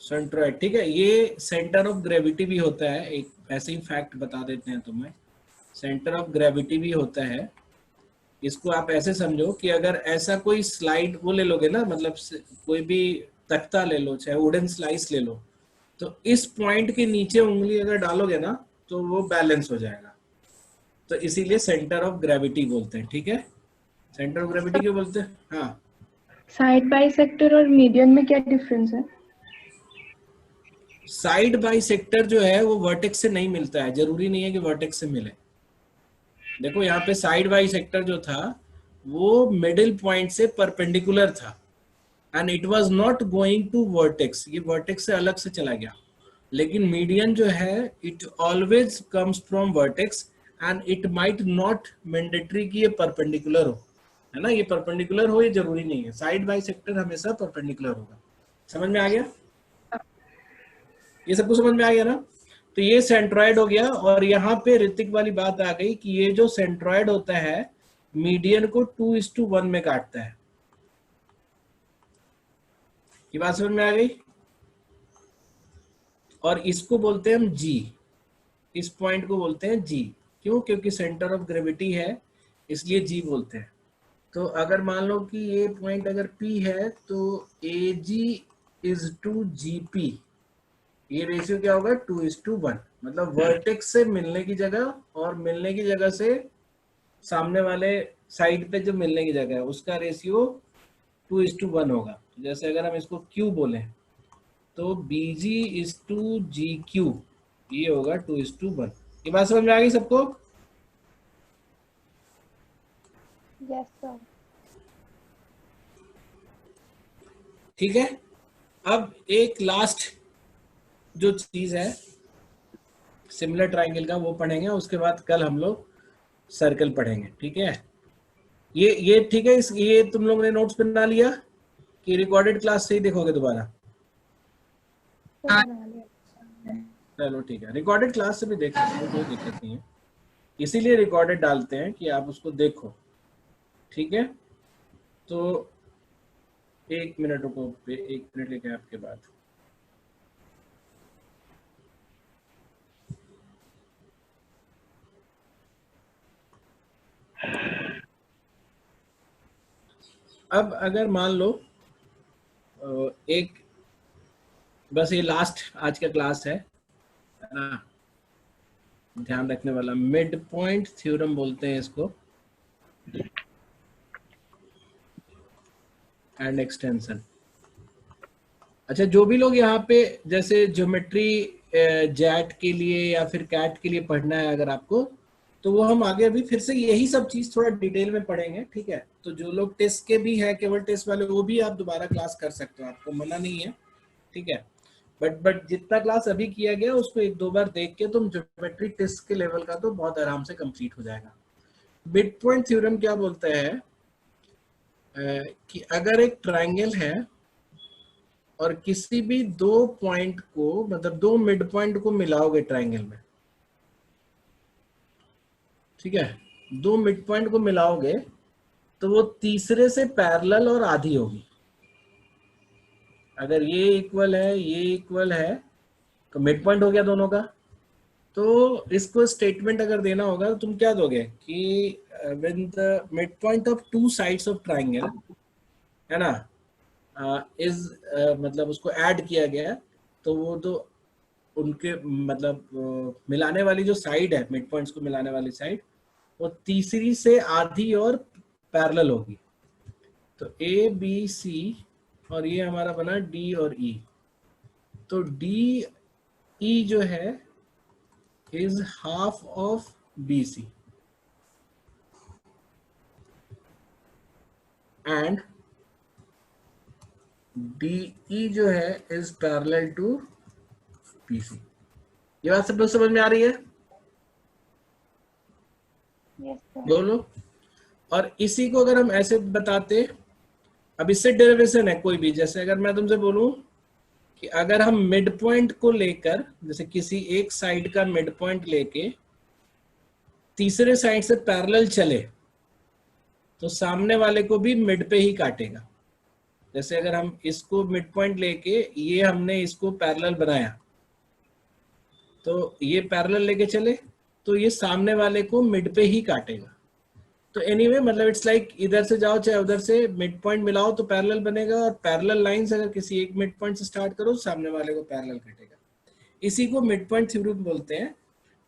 सेंट्रोइड, ठीक है, ये सेंटर ऑफ ग्रेविटी भी होता है। एक ऐसे ही फैक्ट बता देते हैं तुम्हें, सेंटर ऑफ ग्रेविटी भी होता है। इसको आप ऐसे समझो कि अगर ऐसा कोई स्लाइड वो ले लोगे ना, मतलब कोई भी तख्ता ले लो, चाहे वुडन स्लाइस ले लो, तो इस पॉइंट के नीचे उंगली अगर डालोगे ना तो वो बैलेंस हो जाएगा। तो इसीलिए सेंटर ऑफ ग्रेविटी बोलते हैं। ठीक है, सेंटर ऑफ ग्रेविटी क्यों बोलते हैं। हाँ, साइड बाइसेक्टर और मीडियन में क्या डिफरेंस है? साइड बाइसेक्टर जो है वो वर्टेक्स से नहीं मिलता है, जरूरी नहीं है कि वर्टेक्स से मिले। देखो यहाँ पे साइड बाइसेक्टर जो था वो मिडिल पॉइंट से परपेंडिकुलर था, and it was not going to vertex, ये वर्टेक्स से अलग से चला गया। लेकिन मीडियन जो है it always comes from vertex, and it might not mandatory कि ये परपेंडिकुलर हो, है ना, ये परपेंडिकुलर हो ये जरूरी नहीं है। साइड बाइसेक्टर हमेशा परपेंडिकुलर होगा। समझ में आ गया, ये सबको समझ में आ गया ना। तो ये सेंट्रॉइड हो गया, और यहाँ पे ऋतिक वाली बात आ गई कि ये जो सेंट्रॉइड होता है मीडियन को 2:1 में काटता है। ये बात समझ में आ गई। और इसको बोलते हैं हम जी, इस पॉइंट को बोलते हैं जी। क्यों, क्योंकि सेंटर ऑफ ग्रेविटी है इसलिए जी बोलते हैं। तो अगर मान लो कि ये पॉइंट अगर P है तो AG/GP, ये रेशियो क्या होगा 2:1, मतलब वर्टेक्स से मिलने की जगह और मिलने की जगह से सामने वाले साइड पे जो मिलने की जगह है उसका रेशियो 2:1 होगा। तो जैसे अगर हम इसको Q बोले तो BG/GQ, ये होगा 2:1। ये बात समझ में आ गई सबको। Yes, sir. ठीक है, अब एक लास्ट जो चीज है सिमिलर ट्राइंगल का वो पढ़ेंगे, उसके बाद कल हम लोग सर्कल पढ़ेंगे। ठीक है, ये ठीक है। ये तुम लोगों ने नोट्स बना लिया कि रिकॉर्डेड क्लास से ही देखोगे दोबारा? तो बना लिया। चलो ठीक है, रिकॉर्डेड क्लास से भी देख सकते हो, कोई दिक्कत नहीं है, इसीलिए रिकॉर्डेड डालते हैं कि आप उसको देखो। ठीक है, तो 1 मिनट रुको, 1 मिनट के गैप के बाद। अब अगर मान लो एक बस ये लास्ट आज का क्लास है ना, ध्यान रखने वाला, मिड पॉइंट थ्योरम बोलते हैं इसको, एंड एक्सटेंशन। अच्छा, जो भी लोग यहाँ पे जैसे ज्योमेट्री जैट के लिए या फिर कैट के लिए पढ़ना है अगर आपको, तो वो हम आगे अभी फिर से यही सब चीज थोड़ा डिटेल में पढ़ेंगे। ठीक है, तो जो लोग टेस्ट के भी है, केवल टेस्ट वाले, वो भी आप दोबारा क्लास कर सकते हो, आपको मना नहीं है। ठीक है, बट जितना क्लास अभी किया गया उसको 1-2 बार देख के तुम ज्योमेट्री टेस्ट के लेवल का तो बहुत आराम से कंप्लीट हो जाएगा। मिड पॉइंट थ्योरम क्या बोलता है कि अगर एक ट्राइंगल है और किसी भी 2 पॉइंट को, मतलब 2 मिड पॉइंट को मिलाओगे ट्राइंगल में, ठीक है, 2 मिड पॉइंट को मिलाओगे तो वो तीसरे से पैरेलल और आधी होगी। अगर ये इक्वल है, ये इक्वल है, तो मिड पॉइंट हो गया दोनों का। तो इसको स्टेटमेंट अगर देना होगा तो तुम क्या दोगे कि when the mid point of 2 sides of triangle, है ना, इज मतलब उसको ऐड किया गया, तो वो तो उनके मतलब मिलाने वाली जो साइड है, मिड पॉइंट्स को मिलाने वाली साइड, वो तीसरी से आधी और पैरेलल होगी। तो ए बी सी और ये हमारा बना डी और ई। तो डी ई जो है is half of B C and D E जो है is parallel to B C. ये बात सब लोग समझ में आ रही है? Yes, sir. बोलो। और इसी को अगर हम ऐसे बताते, अब इससे डेरिवेशन है कोई भी, जैसे अगर मैं तुमसे बोलूं कि अगर हम मिड पॉइंट को लेकर, जैसे किसी एक साइड का मिड पॉइंट लेके तीसरे साइड से पैरेलल चले, तो सामने वाले को भी मिड पे ही काटेगा। जैसे अगर हम इसको मिड पॉइंट लेके, ये हमने इसको पैरेलल बनाया, तो ये पैरेलल लेके चले तो ये सामने वाले को मिड पे ही काटेगा। तो एनीवे मतलब इट्स लाइक इधर से जाओ चाहे उधर से, मिड पॉइंट मिलाओ तो पैरेलल बनेगा, और पैरेलल लाइंस अगर किसी एक मिड पॉइंट से स्टार्ट करो सामने वाले को पैरेलल कटेगा। इसी को मिड पॉइंट थ्योरम बोलते हैं।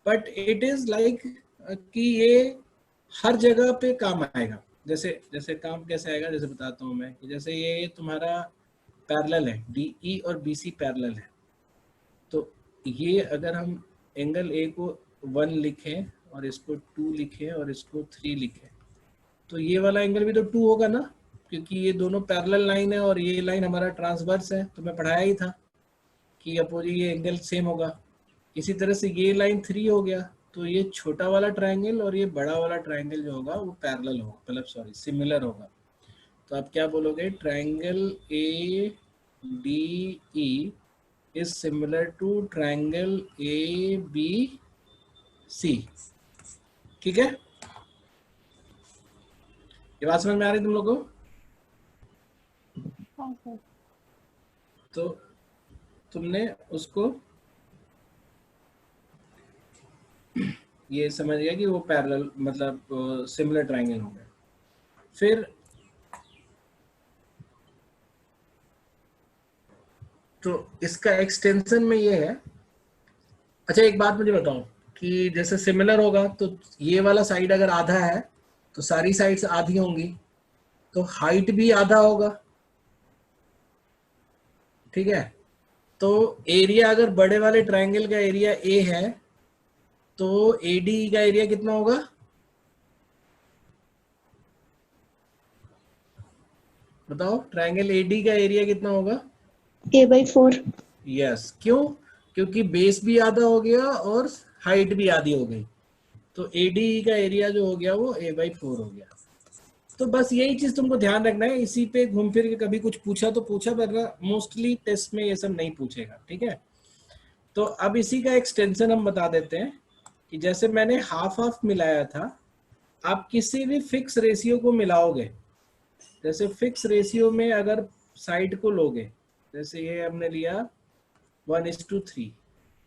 बट इट इज लाइक कि ये हर जगह पे काम आएगा। जैसे जैसे काम कैसे आएगा, जैसे बताता हूँ मैं कि जैसे ये तुम्हारा पैरेलल है, डी ई और बी सी पैरेलल है, तो ये अगर हम एंगल ए को 1 लिखें और इसको 2 लिखें और इसको 3 लिखें, तो ये वाला एंगल भी तो 2 होगा ना, क्योंकि ये दोनों पैरेलल लाइन है और ये लाइन हमारा ट्रांसवर्स है। तो मैं पढ़ाया ही था कि अपोजिट ये एंगल सेम होगा। इसी तरह से ये लाइन 3 हो गया, तो ये छोटा वाला ट्राइंगल और ये बड़ा वाला ट्राइंगल जो होगा वो पैरेलल होगा, मतलब सॉरी सिमिलर होगा। तो आप क्या बोलोगे, triangle A D E is similar to triangle A B C. ठीक है, ये बात समझ में आ रही है तुम लोगों को? हाँ सर। तो तुमने उसको ये समझ गया कि वो पैरेलल मतलब सिमिलर ट्राइंगल हो गया। फिर तो इसका एक्सटेंशन में ये है। अच्छा एक बात मुझे बताओ कि जैसे सिमिलर होगा तो ये वाला साइड अगर आधा है तो सारी साइड्स आधी होंगी, तो हाइट भी आधा होगा। ठीक है, तो एरिया अगर बड़े वाले ट्राइंगल का एरिया ए है तो एडी का एरिया कितना होगा? बताओ ट्रायंगल एडी का एरिया कितना होगा? A/4। यस, क्यों? क्योंकि बेस भी आधा हो गया और हाइट भी आधी हो गई, तो एडी का एरिया जो हो गया वो A/4 हो गया। तो बस यही चीज तुमको ध्यान रखना है, इसी पे घूम फिर के कभी कुछ पूछा तो पूछा, वरना मोस्टली टेस्ट में ये सब नहीं पूछेगा, ठीक है। तो अब इसी का एक्सटेंशन हम बता देते हैं कि जैसे मैंने हाफ हाफ मिलाया था, आप किसी भी फिक्स रेशियो को मिलाओगे, जैसे फिक्स रेशियो में अगर साइड को लोगे, जैसे ये हमने लिया 1:3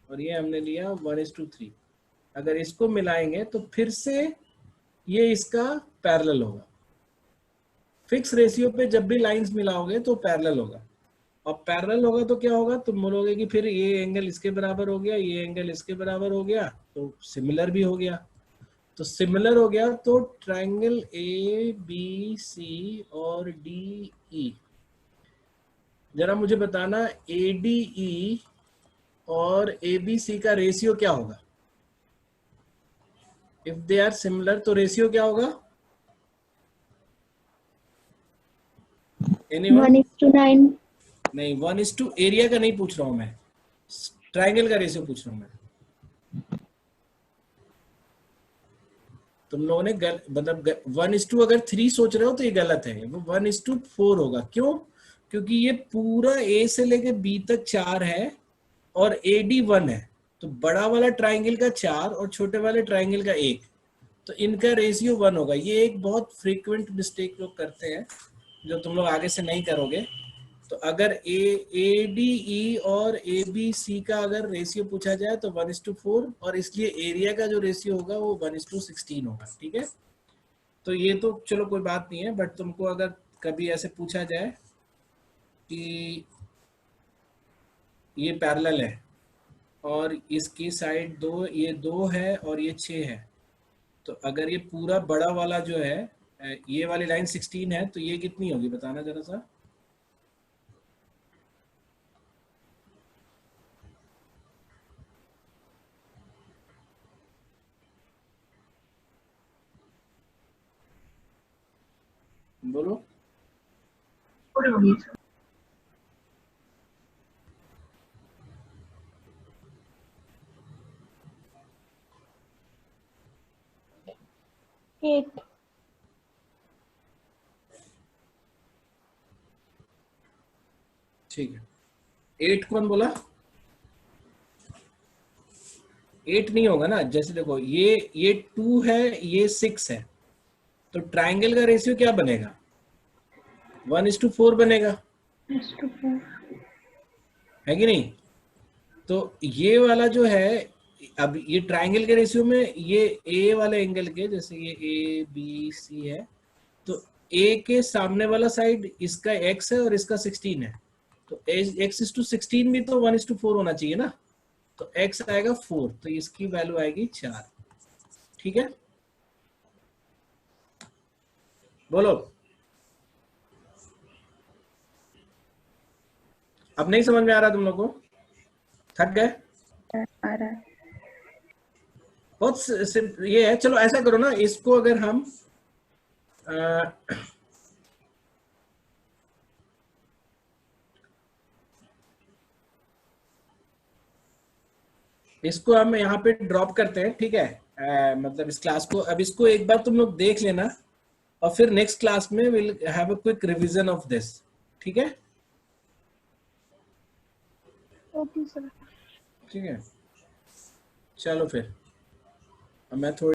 और ये हमने लिया 1:3, अगर इसको मिलाएंगे तो फिर से ये इसका पैरेलल होगा। फिक्स रेशियो पे जब भी लाइंस मिलाओगे तो पैरेलल होगा, और पैरेलल होगा तो क्या होगा, तुम बोलोगे कि फिर ये एंगल इसके बराबर हो गया, ये एंगल इसके बराबर हो गया, तो सिमिलर भी हो गया। तो सिमिलर हो गया तो ट्रायंगल ABC और DE, जरा मुझे बताना ADE और ABC का रेशियो क्या होगा? इफ दे आर सिमिलर तो रेशियो क्या होगा? Anyone? 1:9। नहीं, 1:, एरिया का नहीं पूछ रहा हूं मैं, ट्रायंगल का रेशियो पूछ रहा हूं मैं। तुम लोगों ने मतलब 1:, अगर 3 सोच रहे हो तो ये गलत है, वो 1:4 होगा। क्यों? क्योंकि ये पूरा A से लेके B तक 4 है और AD 1 है, तो बड़ा वाला ट्रायंगल का 4 और छोटे वाले ट्रायंगल का 1, तो इनका रेशियो 1 होगा। ये एक बहुत फ्रीक्वेंट मिस्टेक लोग करते हैं, जो तुम लोग आगे से नहीं करोगे। तो अगर ADE और ABC का अगर रेशियो पूछा जाए तो 1:4, और इसलिए एरिया का जो रेशियो होगा वो 1:16 होगा, ठीक है। तो ये तो चलो कोई बात नहीं है, बट तुमको अगर कभी ऐसे पूछा जाए कि ये पैरेलल है और इसकी साइड 2, ये 2 है और ये 6 है, तो अगर ये पूरा बड़ा वाला जो है, ये वाली लाइन 16 है, तो ये कितनी होगी बताना जरा सा। बोलो। एट। ठीक है, 8 कौन बोला? 8 नहीं होगा ना, जैसे देखो ये 2 है, ये 6 है, तो ट्रायंगल का रेशियो क्या बनेगा? 1:4 बनेगा, है कि नहीं? तो ये वाला जो है, अब ये ट्रायंगल के रेशियो में ये A वाले एंगल के, जैसे ये ABC है, तो A के सामने वाला साइड इसका x है और इसका 16 है, तो x:16 भी तो 1:4 होना चाहिए ना, तो x आएगा 4, तो इसकी वैल्यू आएगी 4, ठीक है। बोलो, अब नहीं समझ में आ रहा तुम लोग को? थक गए? आ रहा है। बहुत ये है। चलो ऐसा करो ना, इसको अगर हम इसको हम यहाँ पे ड्रॉप करते हैं, ठीक है। मतलब इस क्लास को, अब इसको एक बार तुम लोग देख लेना, और फिर नेक्स्ट क्लास में will have a quick revision of this, ठीक है। Okay sir. ठीक है, चलो फिर अब मैं थोड़ी